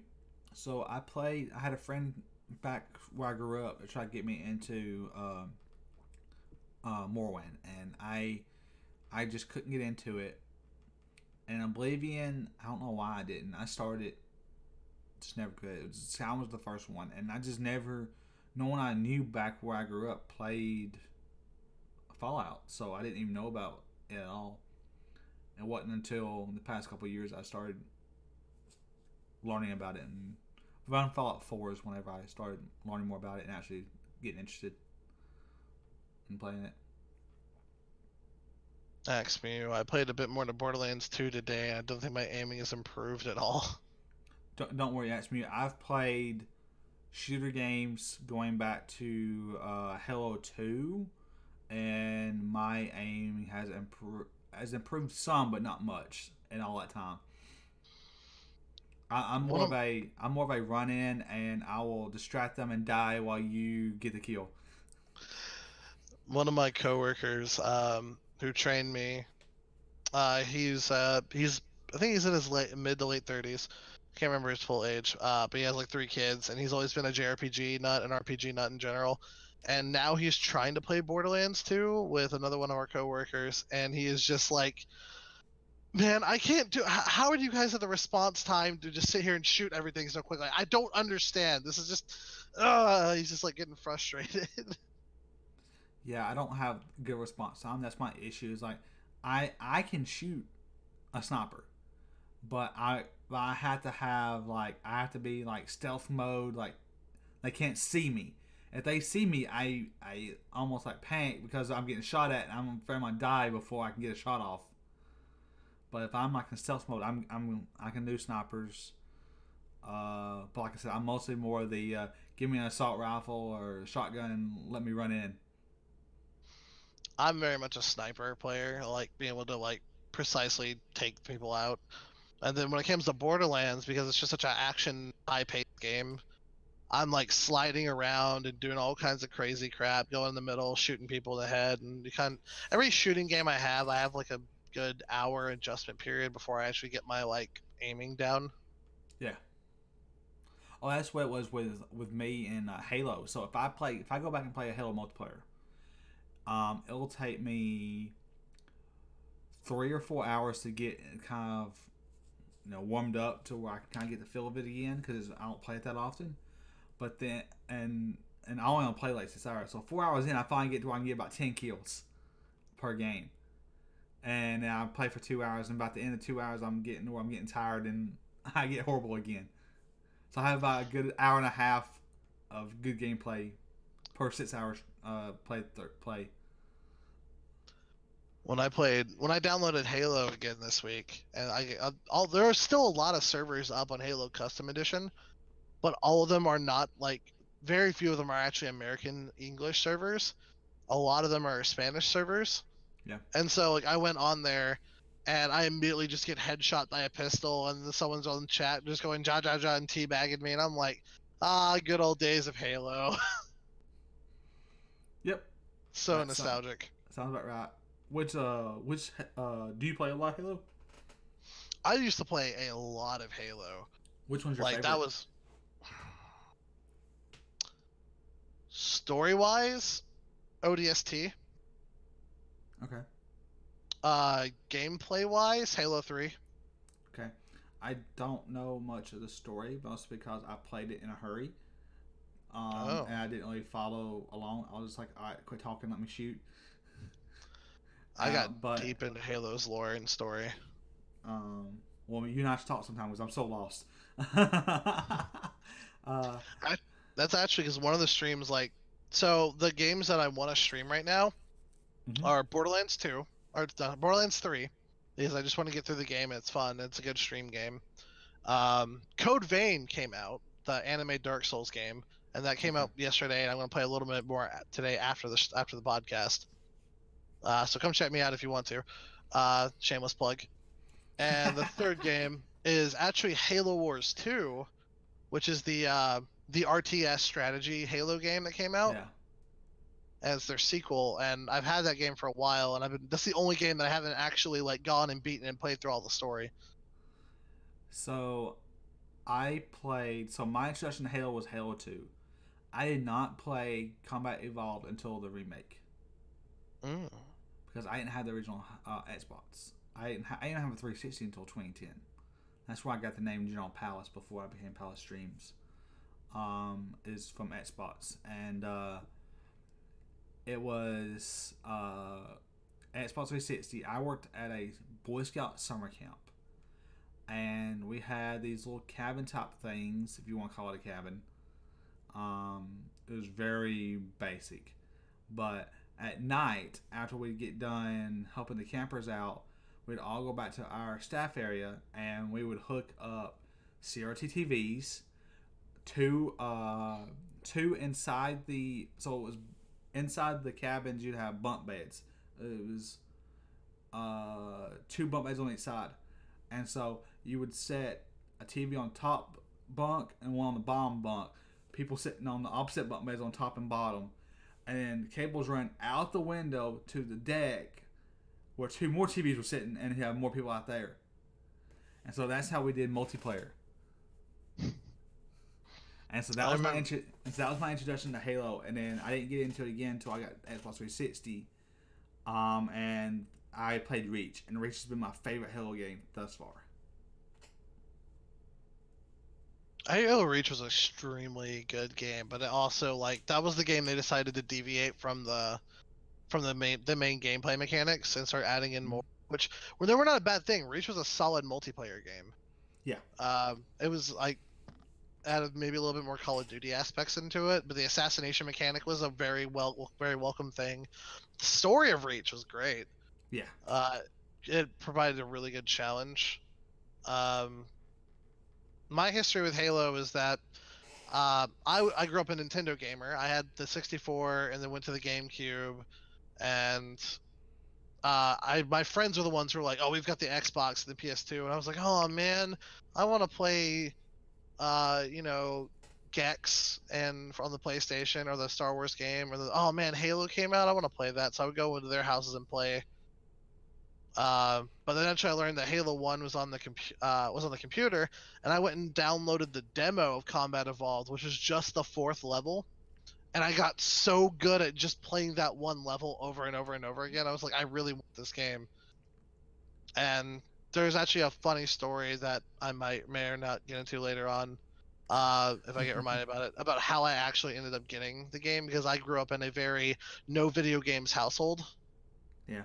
played. I had a friend back where I grew up that tried to get me into Morrowind, and I just couldn't get into it. And Oblivion, I don't know why I didn't. I started, just never could. Sound was the first one, and I just never. No one I knew back where I grew up played Fallout, so I didn't even know about it at all. It wasn't until the past couple of years I started learning about it, and around Fallout 4 is whenever I started learning more about it and actually getting interested in playing it. Ask me. I played a bit more to Borderlands 2 today. I don't think my aiming has improved at all. Don't worry, ask me. I've played shooter games going back to Halo 2, and my aim has improved some, but not much in all that time. I'm more of a run in, and I will distract them and die while you get the kill. One of my coworkers, who trained me, he's I think he's in his mid to late 30s. Can't remember his full age, but he has like 3 kids, and he's always been a JRPG nut, an RPG nut in general. And now he's trying to play Borderlands 2 with another one of our coworkers, and he is just like, man, I can't do. How would you guys have the response time to just sit here and shoot everything so quickly? I don't understand. This is just, he's just like getting frustrated. Yeah, I don't have good response time. That's my issue. Is like I can shoot a sniper, but I have to have I have to be like stealth mode. Like they can't see me. If they see me, I almost like panic because I'm getting shot at, and I'm afraid I'm gonna die before I can get a shot off. But if I'm like in stealth mode, I can do snipers. But like I said, I'm mostly more the give me an assault rifle or a shotgun and let me run in. I'm very much a sniper player, I like being able to like precisely take people out. And then when it comes to Borderlands, because it's just such an action high-paced game, I'm like sliding around and doing all kinds of crazy crap, going in the middle, shooting people in the head, and every shooting game I have like a good hour adjustment period before I actually get my like aiming down. Yeah. Oh, that's what it was with me in Halo. So if I go back and play a Halo multiplayer, it'll take me 3 or 4 hours to get kind of warmed up to where I can kind of get the feel of it again because I don't play it that often. But then and I only play like 6 hours, so 4 hours in, I finally get to where I can get about 10 kills per game. And then I play for 2 hours, and about the end of 2 hours, I'm getting tired and I get horrible again. So I have about a good hour and a half of good gameplay per 6 hours play. When I downloaded Halo again this week, and there are still a lot of servers up on Halo Custom Edition, but all of them are not like, very few of them are actually American English servers. A lot of them are Spanish servers. Yeah. And so like I went on there, and I immediately just get headshot by a pistol, and someone's on the chat just going ja ja ja and teabagging me, and I'm like, good old days of Halo. Yep. So nostalgic. Sounds about right. Which do you play a lot of Halo? I used to play a lot of Halo. Which one's your favorite? That was story-wise, ODST. Okay. Gameplay-wise, Halo 3. Okay. I don't know much of the story, mostly because I played it in a hurry. And I didn't really follow along. I was just like, all right, quit talking, let me shoot. I got deep into Halo's lore and story. Well, you and I should talk sometime because I'm so lost. That's actually because one of the streams, so the games that I want to stream right now are Borderlands 2, or Borderlands 3, because I just want to get through the game and it's fun. It's a good stream game. Code Vein came out, the anime Dark Souls game, and that came out yesterday, and I'm going to play a little bit more today after the podcast. So come check me out if you want to. Shameless plug. And the third game is actually Halo Wars 2, which is the RTS strategy Halo game that came out. Yeah. as their sequel, and I've had that game for a while, and that's the only game that I haven't actually like gone and beaten and played through all the story. So so my introduction to Halo was Halo 2. I did not play Combat Evolved until the remake. Because I didn't have the original Xbox. I didn't have a 360 until 2010. That's where I got the name General Pallas before I became PallasStreams. Is from Xbox, and it was Xbox 360. I worked at a Boy Scout summer camp, and we had these little cabin type things, if you want to call it a cabin. It was very basic, but at night after we get done helping the campers out, we'd all go back to our staff area, and we would hook up CRT TVs, two inside the, so it was inside the cabins. You'd have bunk beds. It was 2 bunk beds on each side, and so you would set a TV on top bunk and one on the bottom bunk. People sitting on the opposite bunk beds on top and bottom, and then the cables run out the window to the deck where 2 more TVs were sitting, and you have more people out there. And so that's how we did multiplayer. And so that was my introduction to Halo, and then I didn't get into it again until I got Xbox 360. And I played Reach, and Reach has been my favorite Halo game thus far. Halo Reach was an extremely good game, but it also that was the game they decided to deviate from the main gameplay mechanics and start adding in more, which they were not a bad thing. Reach was a solid multiplayer game. Yeah. It was added maybe a little bit more Call of Duty aspects into it, but the assassination mechanic was a very welcome thing. The story of Reach was great. Yeah. It provided a really good challenge. My history with Halo is that I grew up a Nintendo gamer. I had the 64 and then went to the GameCube, and my friends were the ones who were like, "Oh, we've got the Xbox and the PS2," and I was like, "Oh man, I want to play, Gex and on the PlayStation or the Star Wars game, or oh man, Halo came out, I want to play that." So I would go into their houses and play. But then eventually I learned that Halo 1 was on the computer, and I went and downloaded the demo of Combat Evolved, which is just the 4th level. And I got so good at just playing that one level over and over and over again. I was like, I really want this game. And there's actually a funny story that I may or not get into later on, if I get reminded about it, about how I actually ended up getting the game, because I grew up in a very no video games household. Yeah.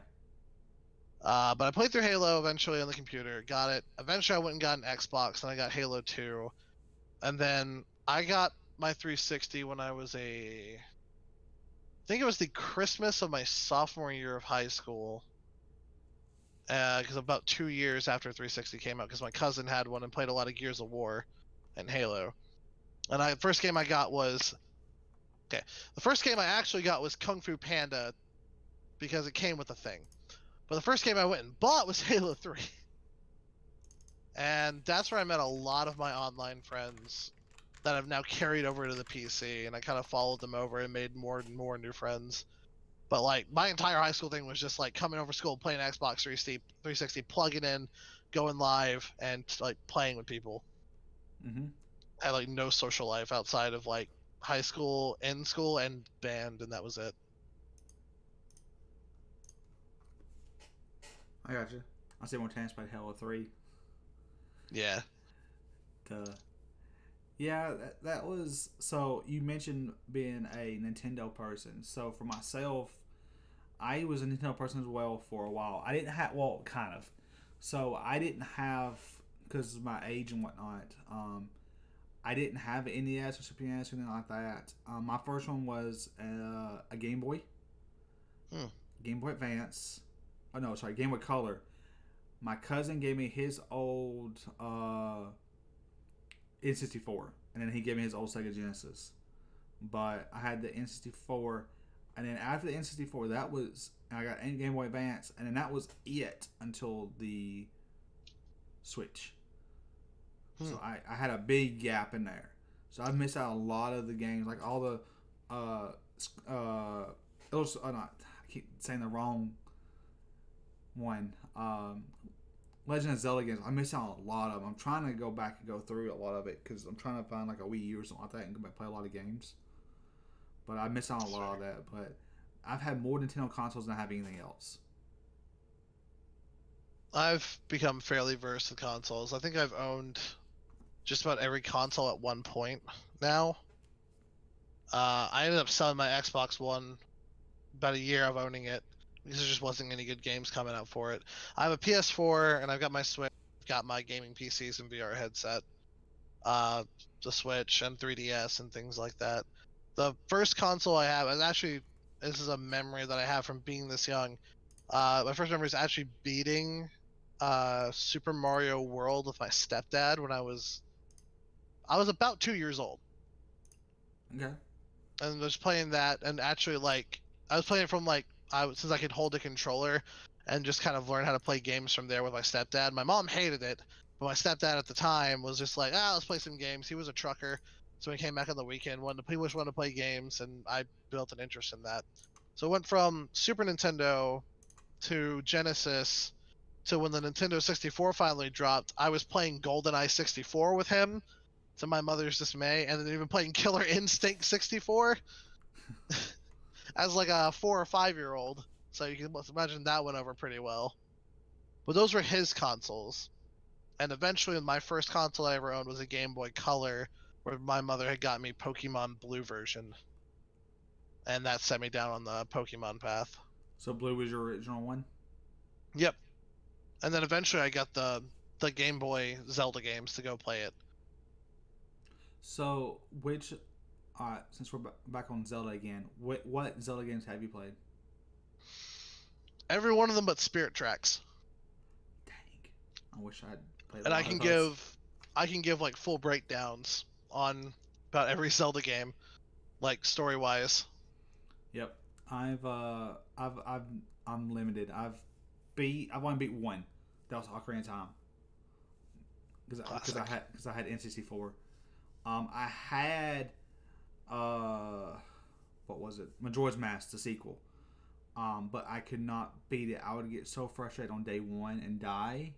But I played through Halo eventually on the computer, got it. Eventually I went and got an Xbox, and I got Halo 2. And then I got my 360 when I think it was the Christmas of my sophomore year of high school. Because about 2 years after 360 came out, because my cousin had one and played a lot of Gears of War and Halo. And the first game I actually got was Kung Fu Panda, because it came with a thing. But the first game I went and bought was Halo 3. And that's where I met a lot of my online friends that I've now carried over to the PC, and I kind of followed them over and made more and more new friends. But my entire high school thing was just coming over school, playing Xbox 360, plugging in, going live, and playing with people. Mm-hmm. I had no social life outside of high school, in school, and band, and that was it. I got you. I say more chance by Halo 3. Yeah. Yeah, that was... So, you mentioned being a Nintendo person. So, for myself, I was a Nintendo person as well for a while. I didn't have... Well, kind of. So, I didn't have... Because of my age and whatnot, I didn't have an NES or Super NES or anything like that. My first one was a Game Boy. Game Boy Advance. Oh, no, sorry, Game Boy Color. My cousin gave me his old N64, and then he gave me his old Sega Genesis. But I had the N64, and then after the N64, I got Game Boy Advance, and then that was it until the Switch. So I had a big gap in there. So I missed out a lot of the games, like all the it was not. I keep saying the wrong one. Legend of Zelda games. I missed out on a lot of them. I'm trying to go back and go through a lot of it because I'm trying to find like a Wii U or something like that and go back and play a lot of games. But I missed out on a lot of that. But I've had more Nintendo consoles than I have anything else. I've become fairly versed with consoles. I think I've owned just about every console at one point now. I ended up selling my Xbox One about a year of owning it because there just wasn't any good games coming out for it. I have a PS4 and I've got my Switch, got my gaming PCs and VR headset, the Switch and 3DS and things like that. The first console I have is actually, this is a memory that I have from being this young. My first memory is actually beating Super Mario World with my stepdad when I was about 2 years old. Okay. And was playing that, and actually like I was playing from like since I could hold a controller, and just kind of learn how to play games from there with my stepdad. My mom hated it, but my stepdad at the time was just like, let's play some games. He was a trucker, so he came back on the weekend, wanted to play games, and I built an interest in that. So it went from Super Nintendo to Genesis to when the Nintendo 64 finally dropped. I was playing GoldenEye 64 with him, to my mother's dismay, and then even playing Killer Instinct 64 as like a 4 or 5-year-old. So you can imagine that went over pretty well. But those were his consoles. And eventually my first console I ever owned was a Game Boy Color, where my mother had got me Pokemon Blue version. And that set me down on the Pokemon path. So Blue was your original one? Yep. And then eventually I got the Game Boy Zelda games to go play it. So, since we're back on Zelda again, what Zelda games have you played? Every one of them but Spirit Tracks. Dang, I wish I'd played. And I can give like full breakdowns on about every Zelda game, like story wise. Yep, I'm limited. I've only beat one. That was Ocarina of Time. Because I had N64. I had what was it? Majora's Mask, the sequel. But I could not beat it. I would get so frustrated on day one and die.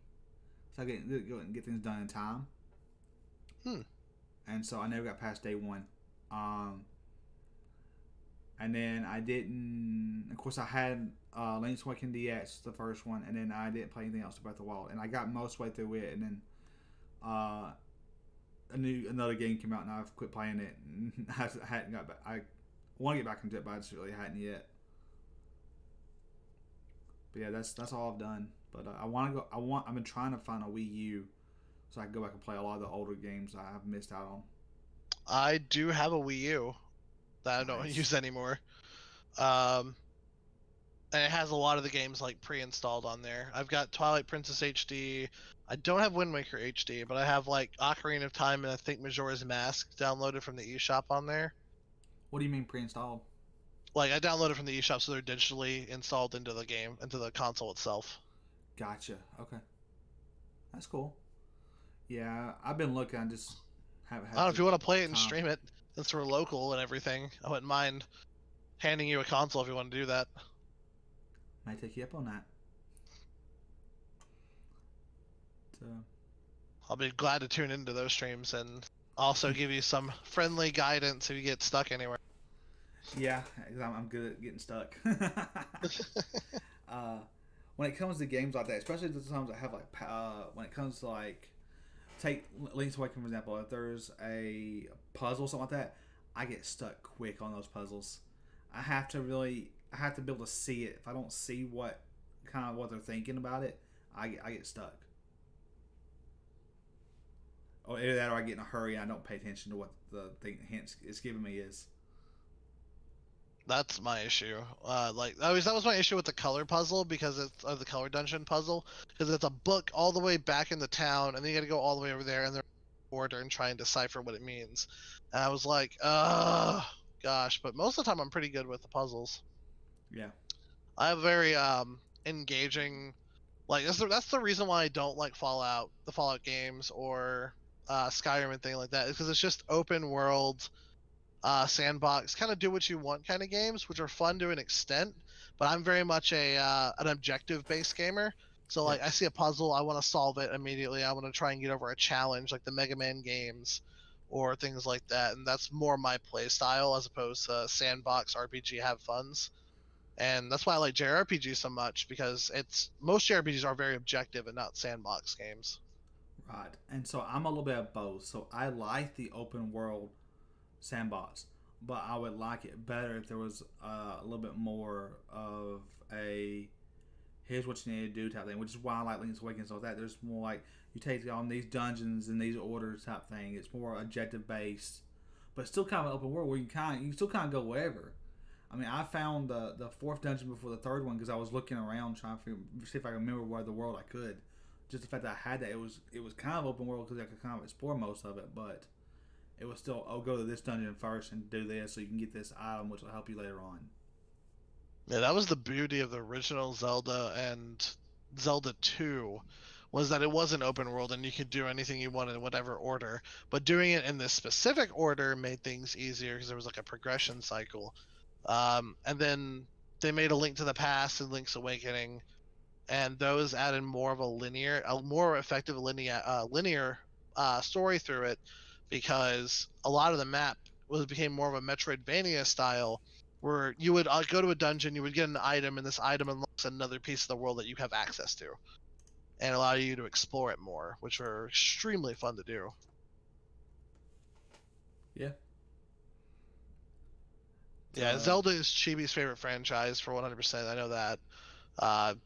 So I couldn't get things done in time. And so I never got past day one. And then I didn't. Of course, I had Link's Awakening DX, the first one, and then I didn't play anything else about the Wild. And I got most way through it, and then another game came out, and I've quit playing it. And I hadn't got back. I want to get back into it, but I just really hadn't yet. But yeah, that's all I've done. But I want to go. I've been trying to find a Wii U so I can go back and play a lot of the older games I've missed out on. I do have a Wii U that I don't use anymore. And it has a lot of the games like pre-installed on there. I've got Twilight Princess HD. I don't have Wind Waker HD, but I have like Ocarina of Time and I think Majora's Mask downloaded from the eShop on there. What do you mean pre-installed? Like I downloaded from the eShop, so they're digitally installed into the game, into the console itself. Gotcha. Okay, that's cool. Yeah, I've been looking. I just haven't had. I don't know if you want to play it and stream it, since we're local and everything. I wouldn't mind handing you a console if you want to do that. Might take you up on that. So I'll be glad to tune into those streams and also give you some friendly guidance if you get stuck anywhere. Yeah, I'm good at getting stuck. When it comes to games like that, especially the times I have like, when it comes to like, take Link's Awakening for example, if there's a puzzle or something like that, I get stuck quick on those puzzles. I have to be able to see it. If I don't see what they're thinking about it, I get stuck. Or either that, or I get in a hurry and I don't pay attention to what the hint it's giving me is. That's my issue. That was my issue with the color puzzle because it's the color dungeon puzzle because it's a book all the way back in the town and then you got to go all the way over there and they're order and try and decipher what it means. And I was like, gosh. But most of the time I'm pretty good with the puzzles. Yeah. I have very engaging. Like that's the reason why I don't like the Fallout games or Skyrim and thing like that. Is because it's just open world. sandbox, kind of do what you want kind of games, which are fun to an extent. But I'm very much an objective based gamer. So like Yep. I see a puzzle, I want to solve it immediately. I want to try and get over a challenge, like the Mega Man games, or things like that. And that's more my play style as opposed to sandbox RPG have funs. And that's why I like JRPG so much, because most JRPGs are very objective and not sandbox games. Right. And so I'm a little bit of both. So I like the open world sandbox, but I would like it better if there was a little bit more of a here's what you need to do type thing, which is why I like Link's Awakening and stuff like that. There's more like you take on these dungeons and these orders type thing. It's more objective based, but still kind of an open world where you still kind of go wherever. I mean, I found the fourth dungeon before the third one because I was looking around trying to see if I could remember where the world I could. Just the fact that I had that, it was kind of open world because I could kind of explore most of it, but it was still, oh, go to this dungeon first and do this so you can get this item, which will help you later on. Yeah, that was the beauty of the original Zelda and Zelda 2, was that it was an open world and you could do anything you wanted in whatever order. But doing it in this specific order made things easier because there was like a progression cycle. And then they made A Link to the Past and Link's Awakening, and those added more of a more effective linear story through it, because a lot of the map became more of a Metroidvania style, where you would go to a dungeon, you would get an item, and this item unlocks another piece of the world that you have access to, and allow you to explore it more, which were extremely fun to do. Yeah. Yeah, Zelda is Chibi's favorite franchise for 100%. I know that.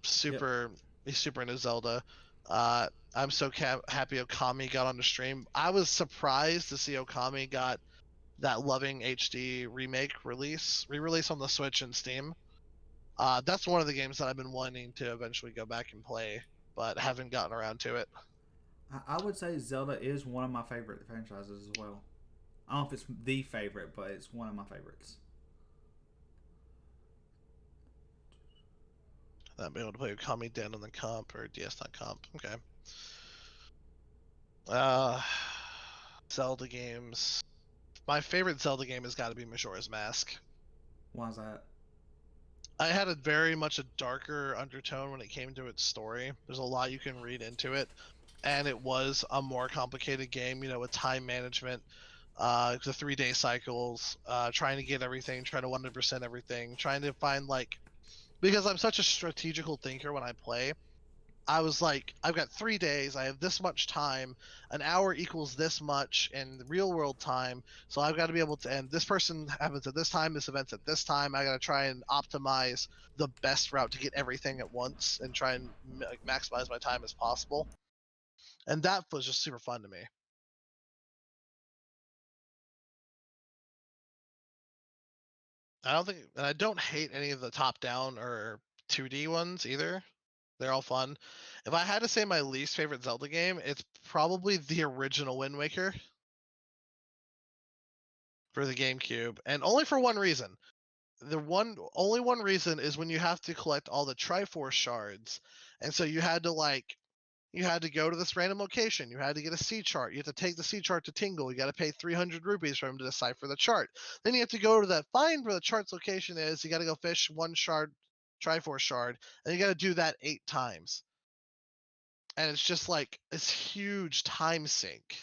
Super, yep. He's super into Zelda. I'm so happy Okami got on the stream. I was surprised to see Okami got that Loving HD re-release on the Switch and Steam. That's one of the games that I've been wanting to eventually go back and play, but haven't gotten around to it. I would say Zelda is one of my favorite franchises as well. I don't know if it's the favorite, but it's one of my favorites. Not being able to play Okami Den on the comp or DS.comp. Okay. Zelda games. My favorite Zelda game has got to be Majora's Mask. Why is that? I had a very much a darker undertone when it came to its story. There's a lot you can read into it, and it was a more complicated game, with time management, the 3-day cycles, trying to get everything, trying to 100% everything, trying to find because I'm such a strategical thinker when I play, I was like, I've got 3 days, I have this much time, an hour equals this much in real world time, so I've got to be able to, and this person happens at this time, this event's at this time, I got to try and optimize the best route to get everything at once and try and maximize my time as possible. And that was just super fun to me. I don't hate any of the top-down or 2D ones either. They're all fun. If I had to say my least favorite Zelda game, it's probably the original Wind Waker for the GameCube, and only for one reason. Only one reason is when you have to collect all the Triforce shards, and so you had to go to this random location. You had to get a sea chart. You have to take the sea chart to Tingle. You got to pay 300 rupees for him to decipher the chart. Then you have to go to find where the chart's location is. You got to go fish one Triforce shard, and you got to do that 8 times. And it's just like this huge time sink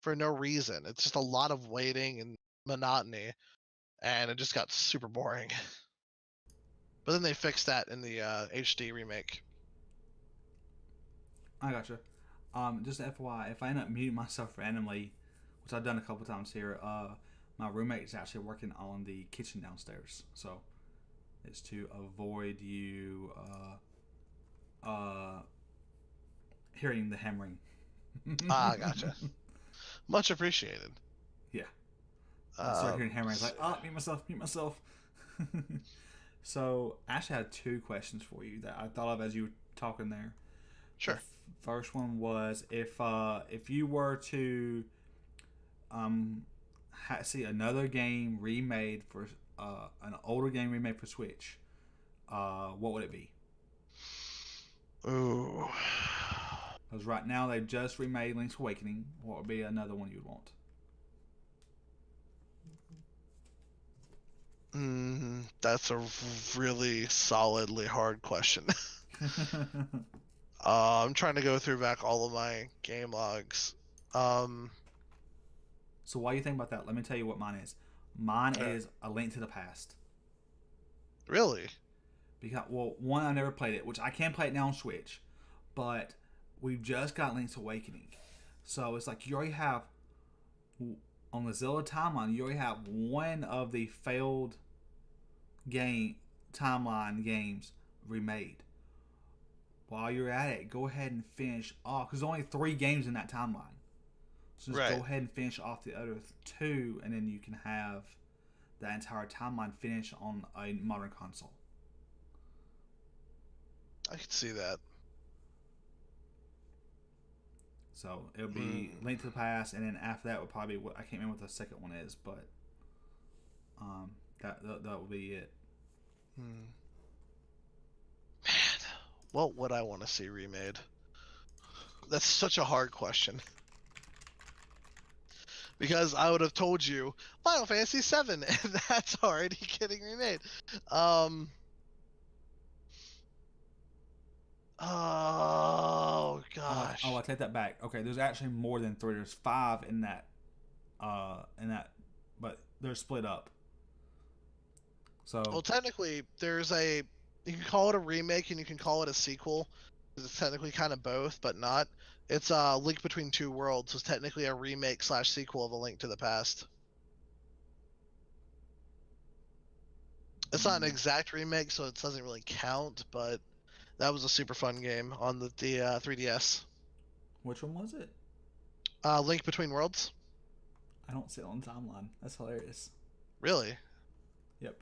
for no reason. It's just a lot of waiting and monotony, and it just got super boring. But then they fixed that in the HD remake. I gotcha. Just FYI, if I end up muting myself randomly, which I've done a couple times here, my roommate is actually working on the kitchen downstairs, so it's to avoid you hearing the hammering. Gotcha. Much appreciated. Yeah. I start hearing hammering. It's like, mute myself. So, I actually had 2 questions for you that I thought of as you were talking there. Sure. The first one was if you were to see another game remade for an older game remade for Switch, what would it be? Ooh. Because right now they just remade Link's Awakening. What would be another one you'd want? That's a really solidly hard question. I'm trying to go through back all of my game logs. Um, So while you think about that, let me tell you what mine is. Mine uh, is A Link to the Past. really? Because, well, one, I never played it, which I can play it now on Switch, but we've just got Link's Awakening. So it's like you already have, on the Zelda timeline, you already have one of the failed game timeline games remade. While you're at it, go ahead and finish off, because there's only 3 games in that timeline. So just Right. go ahead and finish off the other 2, and then you can have that entire timeline finish on a modern console. I could see that. So it'll be Link to the Past, and then after that would probably be, I can't remember what the second one is, but that will be it. Man, what would I want to see remade? That's such a hard question. Because I would have told you Final Fantasy VII, and that's already getting remade. Oh gosh. I take that back. Okay, there's actually more than 3. There's 5 in that, but they're split up. So Well, technically, you can call it a remake and you can call it a sequel. It's technically kind of both, but not. It's a Link Between Two Worlds. It's technically a remake / sequel of A Link to the Past. It's not an exact remake, so it doesn't really count, but that was a super fun game on the 3DS. which one was it? Link Between Worlds. I don't see it on the timeline. That's hilarious. Really? Yep.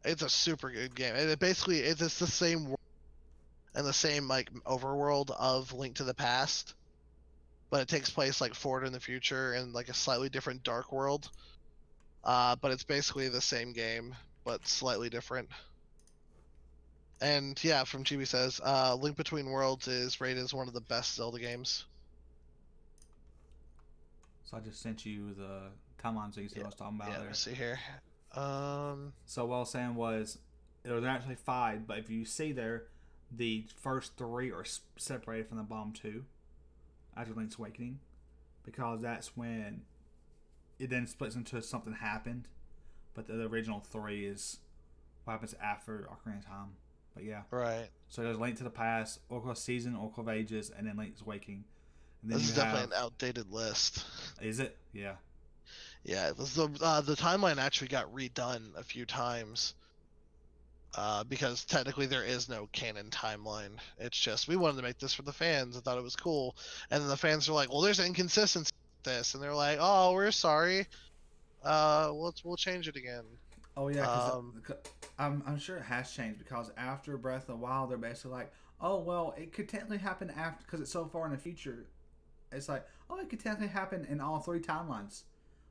It's a super good game. And it's the same world and the same like overworld of Link to the Past, but it takes place like forward in the future in like a slightly different dark world. But it's basically the same game, but slightly different. And yeah, from GB says, Link Between Worlds is rated as one of the best Zelda games. So I just sent you the timeline so you see what I was talking about Yeah, there. let's see here. So what I was saying was, it was actually 5, but if you see there, the first 3 are separated from the bottom 2 after Link's Awakening, because that's when it then splits into something happened, but the original 3 is what happens after Ocarina of Time. But yeah, Right. so there's Link to the Past, Oracle of Season, Oracle of Ages, and then Link's Awakening. And then This is definitely an outdated list. Is it? Yeah. Yeah, the timeline actually got redone a few times. Because technically there is no canon timeline. It's just we wanted to make this for the fans and thought it was cool, and then the fans are like, "Well, there's inconsistency with this," and they're like, "Oh, we're sorry. We'll change it again." Oh yeah, because I'm sure it has changed, because after Breath of the Wild, they're basically like, oh well, it could technically happen after, because it's so far in the future. It's like, oh, it could technically happen in all 3 timelines.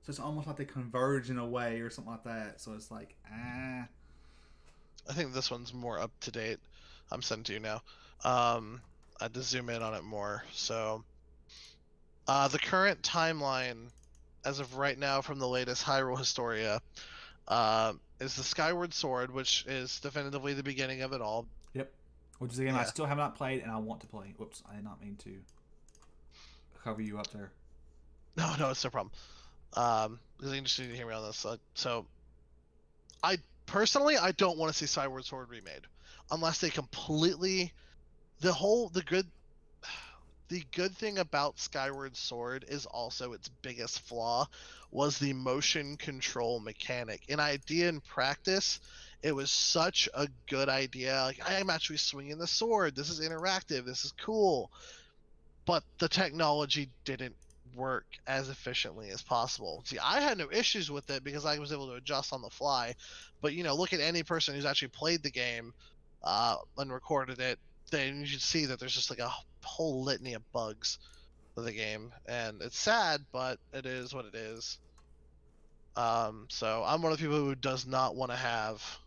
So it's almost like they converge in a way or something like that. So it's like, I think this one's more up to date. I'm sending to you now. I had to zoom in on it more. So, the current timeline, as of right now, from the latest Hyrule Historia, is the Skyward Sword, which is definitively the beginning of it all. yep. Which is a game I Yeah. still have not played and I want to play. Whoops, I did not mean to cover you up there. No, it's no problem. Because you just need to hear me on this. So, I personally, I don't want to see Skyward Sword remade, unless they completely the good thing about Skyward Sword is also its biggest flaw was the motion control mechanic. In idea and practice, it was such a good idea. Like, I am actually swinging the sword. This is interactive. This is cool. But the technology didn't work as efficiently as possible. See, I had no issues with it because I was able to adjust on the fly. But look at any person who's actually played the game and recorded it, then you should see that there's just like a whole litany of bugs with the game, and it's sad, but it is what it is. So I'm one of the people who does not want to have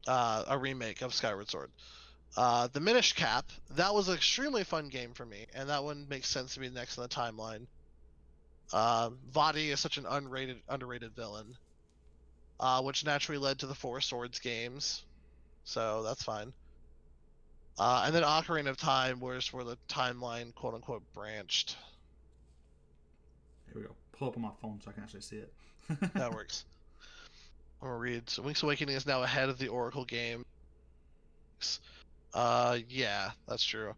a remake of Skyward Sword. The Minish Cap, that was an extremely fun game for me, and that one makes sense to be next in the timeline. Vadi is such an underrated villain, which naturally led to the Four Swords games, so that's fine. And then Ocarina of Time was where the timeline quote unquote branched. Here we go. Pull up on my phone so I can actually see it. That works. I'm gonna read. So Link's Awakening is now ahead of the Oracle game. Yeah, that's true.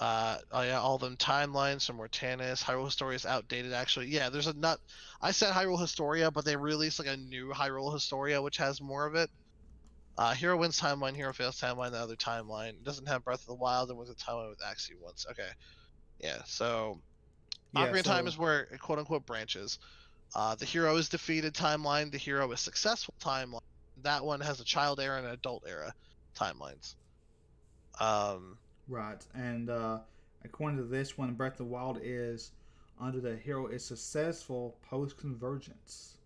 Oh yeah, all them timelines from Mortanis. Hyrule Historia is outdated, actually. Yeah, there's a nut. I said Hyrule Historia, but they released like a new Hyrule Historia, which has more of it. Hero wins timeline, hero fails timeline, the other timeline. It doesn't have Breath of the Wild, and was a timeline with Axie once. Okay, yeah. So Ocarina of Time is where it quote unquote branches. The hero is defeated timeline. The hero is successful timeline. That one has a child era and an adult era timelines. Right, and according to this one, Breath of the Wild is under the hero is successful post convergence.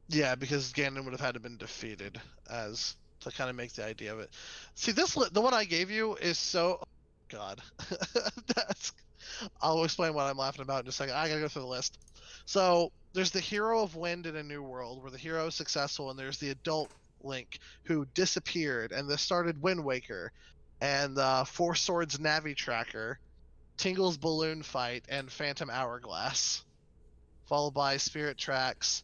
Yeah, because Ganon would have had to been defeated as to kind of make the idea of it. See, the one I gave you is so. Oh, God, that's. I'll explain what I'm laughing about in just a second. I gotta go through the list. So there's the hero of Wind in a New World, where the hero is successful, and there's the adult Link who disappeared, and this started Wind Waker, and Four Swords Navi Tracker, Tingle's Balloon Fight, and Phantom Hourglass, followed by Spirit Tracks,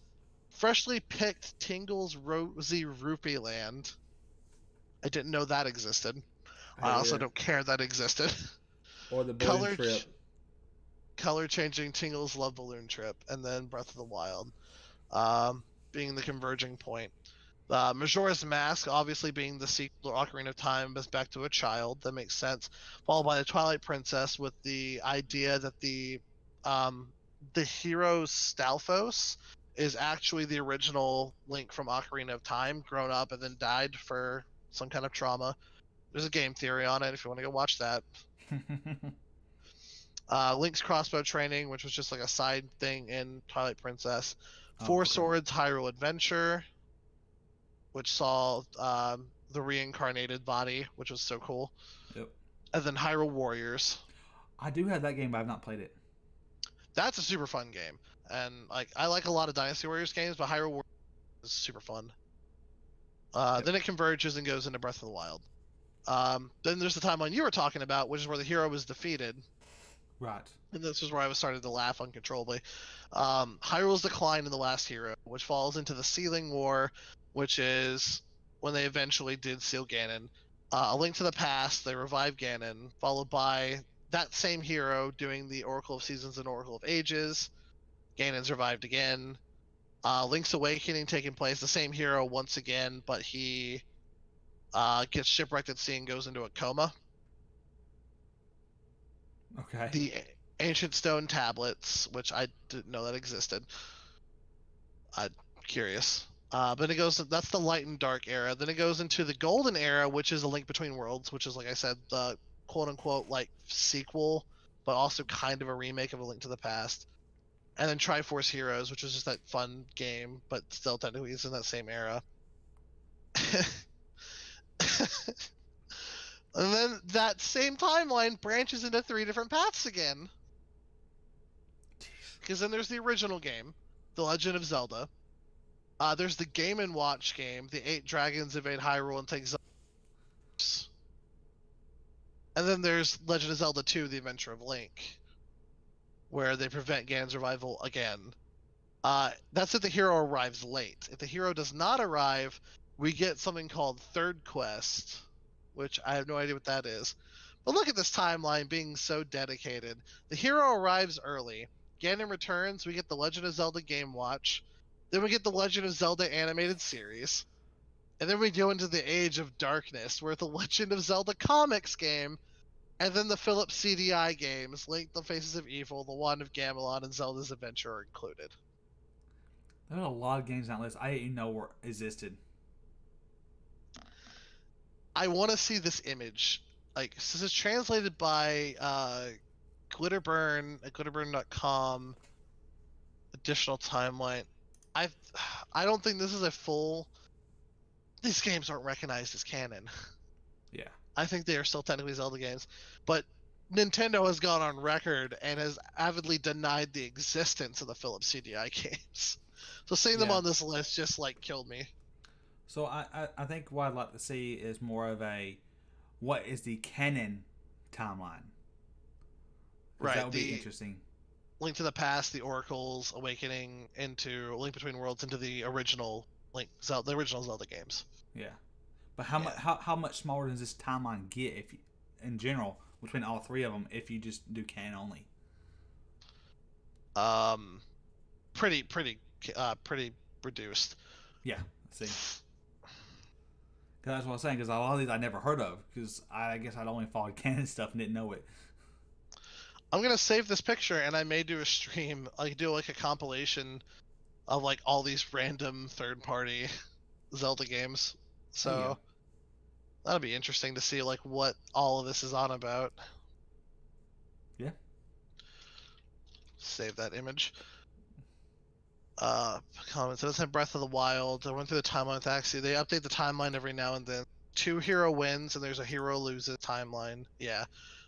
freshly picked Tingle's Rosy Rupee Land. I didn't know that existed. I also don't care that existed. Or the balloon trip. Color changing Tingle's Love Balloon Trip, and then Breath of the Wild, being the converging point. Majora's Mask, obviously being the sequel to Ocarina of Time, is back to a child. That makes sense. Followed by the Twilight Princess, with the idea that the hero Stalfos is actually the original Link from Ocarina of Time, grown up and then died for some kind of trauma. There's a game theory on it if you want to go watch that. Link's crossbow training, which was just like a side thing in Twilight Princess. Four Swords Hyrule Adventure, which saw the reincarnated body, which was so cool. Yep. And then Hyrule Warriors. I do have that game, but I've not played it. That's a super fun game, and like I like a lot of Dynasty Warriors games, but Hyrule Warriors is super fun. Then it converges and goes into Breath of the Wild. Then there's the timeline you were talking about, which is where the hero was defeated. Right. And this is where I was starting to laugh uncontrollably. Hyrule's decline in the last hero, which falls into the Sealing War, which is when they eventually did seal Ganon. A Link to the Past, they revive Ganon, followed by that same hero doing the Oracle of Seasons and Oracle of Ages. Ganon's revived again. Link's Awakening taking place, the same hero once again, but he gets shipwrecked at sea and goes into a coma. Okay. The Ancient Stone Tablets, which I didn't know that existed. I'm curious. But it goes. That's the Light and Dark era. Then it goes into the Golden era, which is A Link Between Worlds, which is, like I said, the quote unquote like sequel, but also kind of a remake of A Link to the Past. And then Triforce Heroes, which was just that fun game, but still technically is in that same era. And then that same timeline branches into 3 different paths again. Because then there's the original game, The Legend of Zelda. There's the Game & Watch game, The 8 Dragons Invade Hyrule and Take Zelda. And then there's Legend of Zelda 2, The Adventure of Link, where they prevent Ganon's revival again. That's if the hero arrives late. If the hero does not arrive, we get something called Third Quest, which I have no idea what that is. But look at this timeline being so dedicated. The hero arrives early. Ganon returns. We get the Legend of Zelda Game Watch. Then we get the Legend of Zelda animated series. And then we go into the Age of Darkness, where the Legend of Zelda comics game, and then the Philips CDI games, Link, The Faces of Evil, The Wand of Gamelon, and Zelda's Adventure are included. There's a lot of games on that list I didn't know were existed. I want to see this image. Like, this is translated by Glitterburn at glitterburn.com. Additional timeline. I don't think this is a full. These games aren't recognized as canon. Yeah. I think they are still technically Zelda games, but Nintendo has gone on record and has avidly denied the existence of the Philips CDI games. So seeing them Yeah. on this list just like killed me. So I think what I'd like to see is more of a what is the canon timeline? 'Cause Right. that would be The interesting. Link to the Past, the Oracle's Awakening into Link Between Worlds into the original the original Zelda games. Yeah. But how much smaller does this timeline get if you, in general between all three of them if you just do canon only? Pretty reduced. Yeah. See. That's what I was saying. Because a lot of these I never heard of. Because I guess I'd only followed canon stuff and didn't know it. I'm gonna save this picture and I may do a stream. I do like a compilation of like all these random third-party Zelda games. So that'll be interesting to see like what all of this is on about. Yeah. Save that image. Comments. It doesn't have Breath of the Wild. I went through the timeline with Axie. They update the timeline every now and then. 2 hero wins and there's a hero loses timeline. Yeah.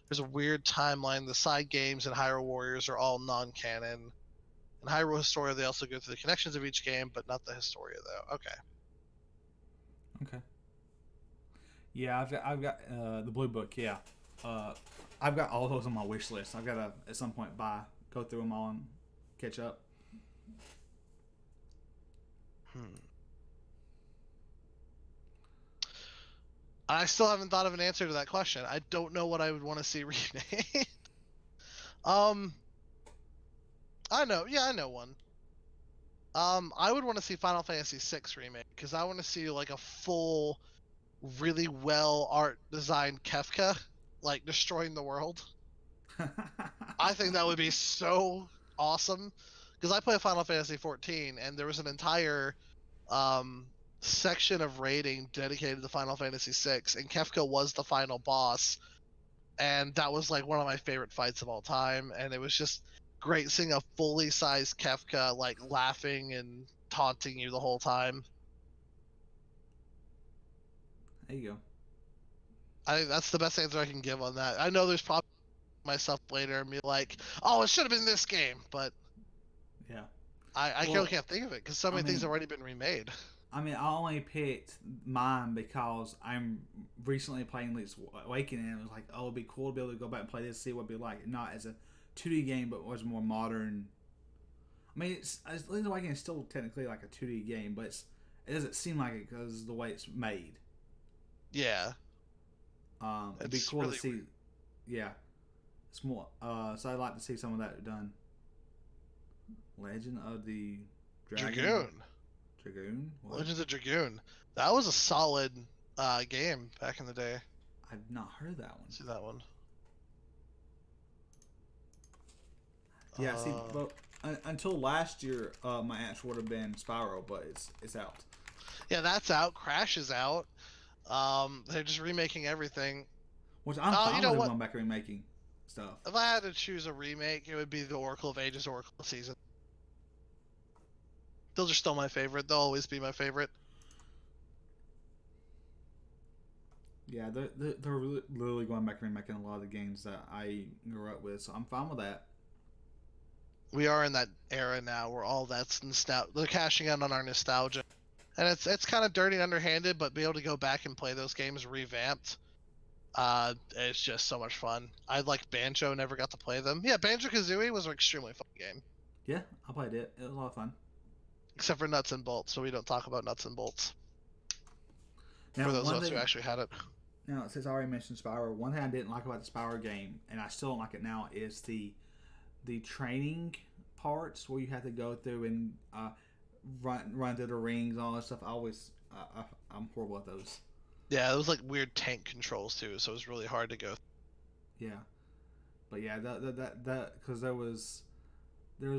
There's a weird timeline. The side games and Hyrule Warriors are all non-canon. In Hyrule Historia, they also go through the connections of each game, but not the Historia, though. Okay. Okay. Yeah, I've got the Blue Book. Yeah, I've got all those on my wish list. I've got to at some point go through them all and catch up. I still haven't thought of an answer to that question. I don't know what I would want to see remade. I know. Yeah, I know one. I would want to see Final Fantasy VI remake because I want to see like a full, really well art designed Kefka, like destroying the world. I think that would be so awesome because I play Final Fantasy 14 and there was an entire section of raiding dedicated to Final Fantasy VI, and Kefka was the final boss, and that was like one of my favorite fights of all time, and it was just great seeing a fully sized Kefka like laughing and taunting you the whole time. There you go. I think that's the best answer I can give on that. I know there's probably myself later and be like, oh, it should have been this game, but yeah, I can't think of it because so many things have already been remade. I mean, I only picked mine because I'm recently playing Link's Awakening, and it was like, oh, it'd be cool to be able to go back and play this, see what it'd be like. Not as a 2D game, but was more modern. I mean, Link's Awakening is still technically like a 2D game, but it doesn't seem like it because of the way it's made. Yeah. It'd be cool to see. Weird. Yeah. It's more. So I'd like to see some of that done. Legend of the Dragoon. Dragoon? What? Legends of Dragoon. That was a solid game back in the day. I've not heard that one. See that one? Yeah, see, but until last year, my answer would have been Spyro, but it's out. Yeah, that's out. Crash is out. They're just remaking everything. Which I'm fine with going back and remaking stuff. If I had to choose a remake, it would be the Oracle of Ages, Oracle of Seasons. Those are still my favorite. They'll always be my favorite. Yeah, they're literally going back and remaking a lot of the games that I grew up with, so I'm fine with that. We are in that era now where all that's nostalgia. They're cashing in on our nostalgia, and it's kind of dirty and underhanded, but be able to go back and play those games revamped, it's just so much fun. I like Banjo. Never got to play them. Yeah, Banjo-Kazooie was an extremely fun game. Yeah, I played it. It was a lot of fun. Except for Nuts and Bolts, so we don't talk about Nuts and Bolts. Now, for those of us who actually had it. Now, since I already mentioned Spyro, one thing I didn't like about the Spyro game, and I still don't like it now, is the training parts where you have to go through and run through the rings and all that stuff. I'm horrible at those. Yeah, it was like weird tank controls too, so it was really hard to go. Yeah, but yeah, that because there was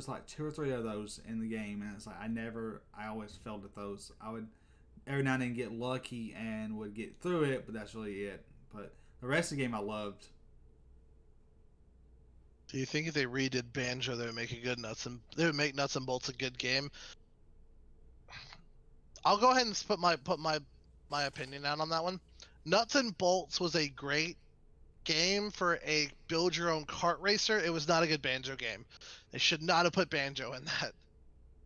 like 2 or 3 of those in the game, and it's like I always failed at those. I would every now and then get lucky and would get through it, but that's really it. But the rest of the game I loved. Do you think if they redid Banjo, they would make make Nuts and Bolts a good game? I'll go ahead and put my opinion out on that one. Nuts and Bolts was a great game for a build your own kart racer, it was not a good Banjo game. They should not have put Banjo in that.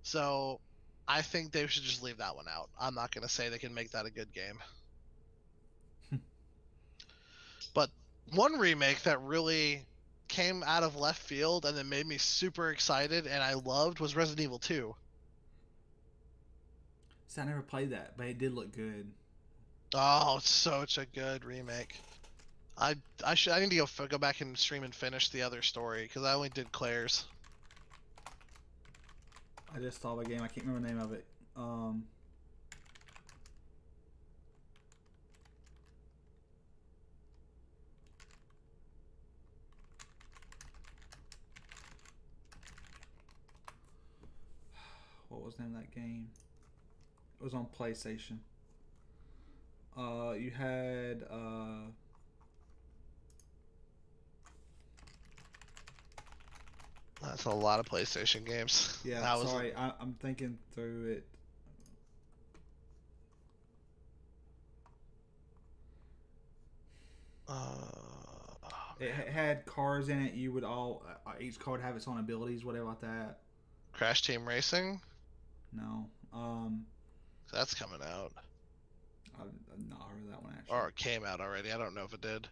So I think they should just leave that one out. I'm not going to say they can make that a good game. But one remake that really came out of left field and then made me super excited and I loved was Resident Evil 2. So I never played that, but it did look good. Oh, it's such a good remake. I need to go back and stream and finish the other story because I only did Claire's. I just thought of a game. I can't remember the name of it. What was the name of that game? It was on PlayStation. You had That's a lot of PlayStation games. yeah. That was Sorry, I'm thinking through it. It had cars in it. You would all each car would have its own abilities, whatever like that. Crash Team Racing. No, That's coming out. I've not heard of that one actually. Or it came out already. I don't know if it did.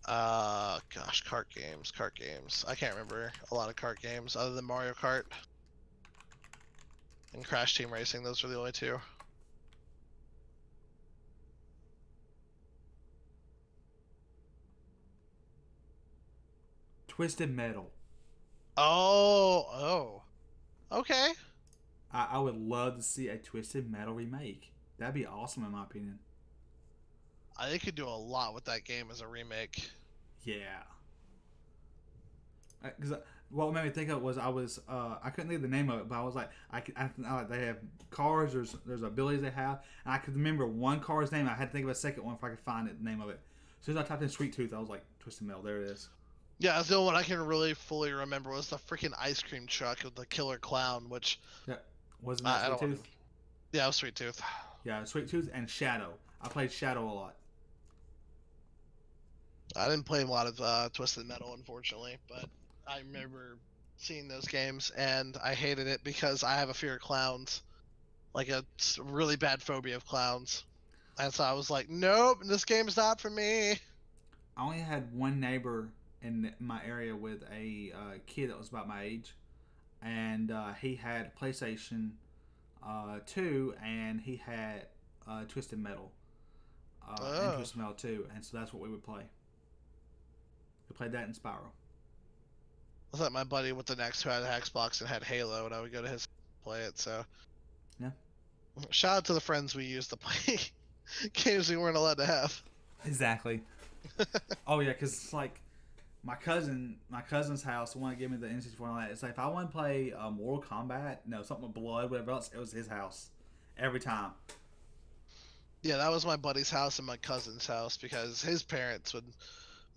Gosh, kart games. I can't remember a lot of kart games other than Mario Kart and Crash Team Racing. Those are the only two. Twisted Metal. Oh. Okay. I would love to see a Twisted Metal remake. That'd be awesome in my opinion. They could do a lot with that game as a remake. Yeah. Because what made me think of it was I couldn't think of the name of it, but I was like they have cars. There's abilities they have, and I could remember one car's name. I had to think of a second one if I could find it, the name of it. As soon as I typed in Sweet Tooth, I was like Twisted Metal. There it is. Yeah, that's the only one I can really fully remember was the freaking ice cream truck with the killer clown, which Yeah, wasn't that Sweet Tooth? Yeah, it was Sweet Tooth. Yeah, Sweet Tooth and Shadow. I played Shadow a lot. I didn't play a lot of Twisted Metal, unfortunately, but I remember seeing those games, and I hated it because I have a fear of clowns, like a really bad phobia of clowns, and so I was like, nope, this game's not for me. I only had one neighbor in my area with a kid that was about my age, and he had PlayStation 2, and he had Twisted Metal, and Twisted Metal 2, and so that's what we would play. We played that in Spyro. I thought my buddy with the next who had an Xbox and had Halo, and I would go to his play it. So, Yeah. Shout out to the friends we used to play games we weren't allowed to have. Exactly. Oh yeah, because it's like my cousin's house. The one that gave me the N64 and all that. It's like if I want to play Mortal Kombat, something with blood, whatever else, it was his house every time. Yeah, that was my buddy's house and my cousin's house because his parents would.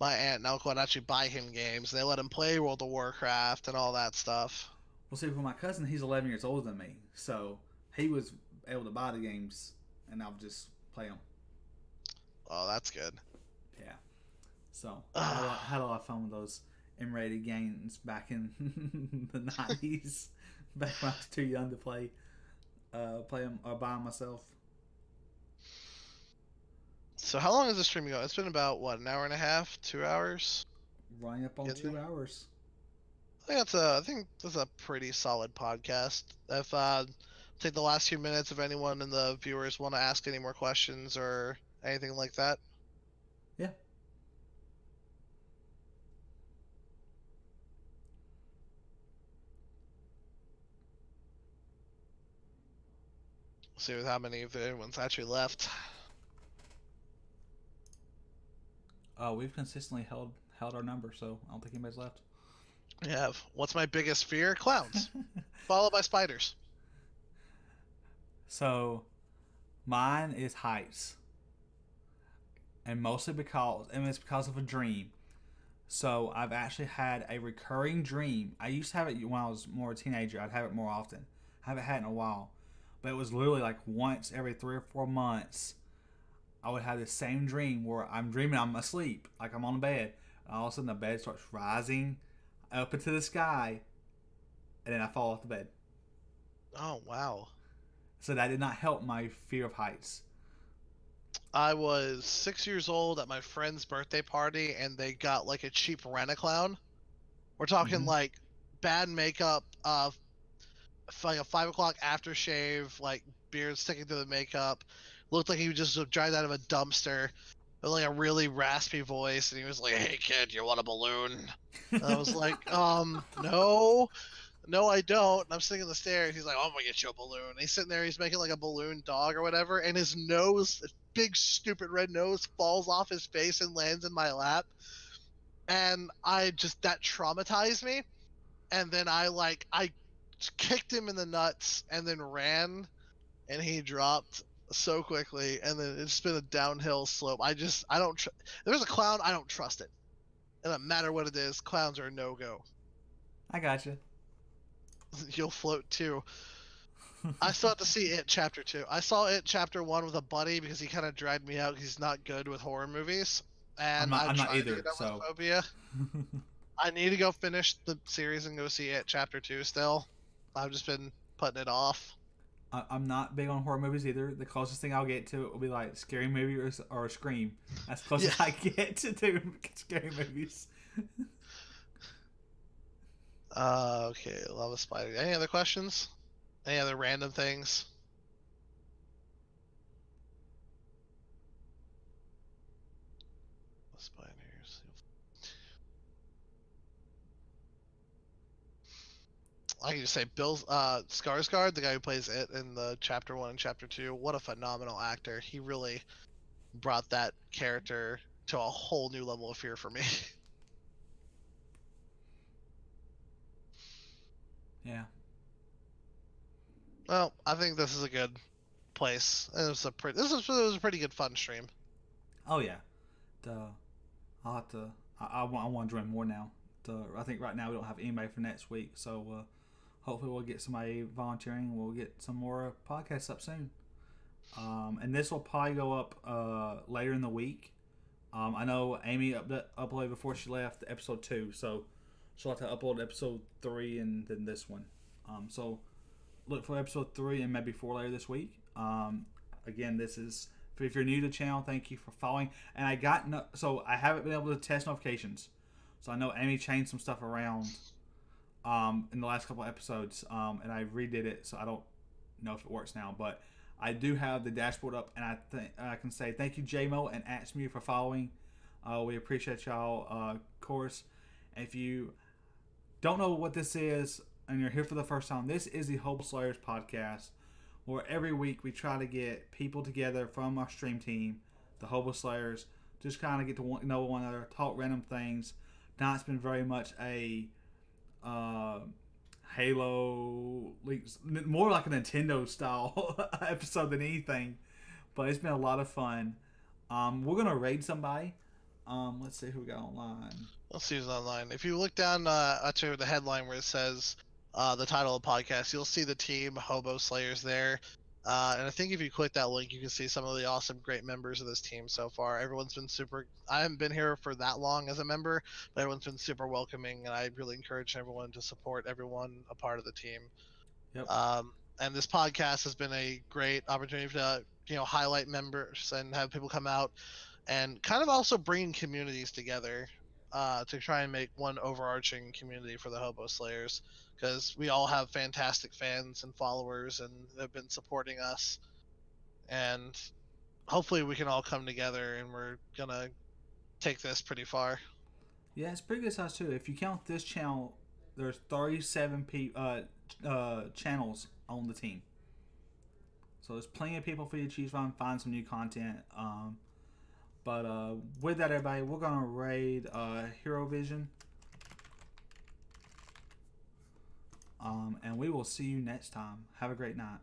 My aunt and uncle would actually buy him games, and they let him play World of Warcraft and all that stuff. Well, see, for my cousin, he's 11 years older than me, so he was able to buy the games, and I would just play them. Oh, that's good. Yeah. So, I had a lot of fun with those M-rated games back in the 90s, back when I was too young to play them or buy them myself. So how long is the stream going? It's been about, what, an hour and a half? 2 hours? Running up on 2 hours. I think that's a pretty solid podcast. If take the last few minutes if anyone in the viewers want to ask any more questions or anything like that. Yeah. We'll see with how many of anyone's actually left. We've consistently held our number, so I don't think anybody's left. We have. What's my biggest fear? Clowns. Followed by spiders. So, mine is heights. And mostly it's because of a dream. So, I've actually had a recurring dream. I used to have it when I was more a teenager. I'd have it more often. I haven't had it in a while. But it was literally like once every 3 or 4 months. I would have this same dream where I'm dreaming I'm asleep, like I'm on the bed, and all of a sudden the bed starts rising up into the sky, and then I fall off the bed. Oh wow. So that did not help my fear of heights. I was 6 years old at my friend's birthday party, and they got like a cheap rent-a-clown. We're talking Mm-hmm. like bad makeup, like a 5 o'clock aftershave, like beard sticking to the makeup. Looked like he was just dragged out of a dumpster. With like a really raspy voice, and he was like, "Hey kid, you want a balloon?" And I was like, no, no, I don't. And I'm sitting on the stairs. He's like, "Oh, I'm gonna get you a balloon." And he's sitting there. He's making like a balloon dog or whatever, and his nose, big stupid red nose, falls off his face and lands in my lap. And that traumatized me. And then I kicked him in the nuts and then ran, and he dropped so quickly. And then it's been a downhill slope. I don't. If there's a clown, I don't trust it. It doesn't matter what it is. Clowns are a no go. I got you. You'll float too. I still have to see It Chapter 2. I saw It Chapter 1 with a buddy because he kind of dragged me out. He's not good with horror movies. And I'm not trying to either. get over So phobia. I need to go finish the series and go see It Chapter 2 still. I've just been putting it off. I'm not big on horror movies either. The closest thing I'll get to it will be like Scary Movie or Scream. That's the closest I get to do scary movies. Okay, love a spider. Any other questions? Any other random things? Spiders. I can just say Bill Skarsgård, the guy who plays It in the Chapter 1 and Chapter 2, what a phenomenal actor. He really brought that character to a whole new level of fear for me. Yeah. Well, I think this is a good place. It was it was a pretty good fun stream. Oh yeah. I'll have to. I want to join more now. I think right now we don't have anybody for next week, so hopefully we'll get somebody volunteering. We'll get some more podcasts up soon. And this will probably go up later in the week. I know Amy uploaded before she left episode 2, so she'll have to upload episode 3 and then this one. So look for episode 3 and maybe 4 later this week. Again, this is, if you're new to the channel, thank you for following. And so I haven't been able to test notifications. So I know Amy changed some stuff around in the last couple of episodes, and I redid it, so I don't know if it works now. But I do have the dashboard up, and I can say thank you, JMO and AtsMu, for following. We appreciate y'all. Of course, if you don't know what this is and you're here for the first time, this is the Hobo Slayers podcast, where every week we try to get people together from our stream team, the Hobo Slayers, just kind of get to know one another, talk random things. Now it's been very much a Halo, more like a Nintendo style episode than anything, but it's been a lot of fun. We're gonna raid somebody. Let's see who we got online. Let's see who's online. If you look down to the headline where it says the title of the podcast, you'll see the team Hobo Slayers there. And I think if you click that link, you can see some of the awesome, great members of this team so far. Everyone's been super. I haven't been here for that long as a member, but everyone's been super welcoming, and I really encourage everyone to support everyone a part of the team. Yep. And this podcast has been a great opportunity to highlight members and have people come out and kind of also bring communities together to try and make one overarching community for the Hobo Slayers, because we all have fantastic fans and followers and have been supporting us, and hopefully we can all come together and we're gonna take this pretty far. Yeah, it's pretty good size too. If you count this channel, there's 37 channels on the team, so there's plenty of people for you to choose from. Find some new content. But with that, everybody, we're gonna raid Hero Vision. And we will see you next time. Have a great night.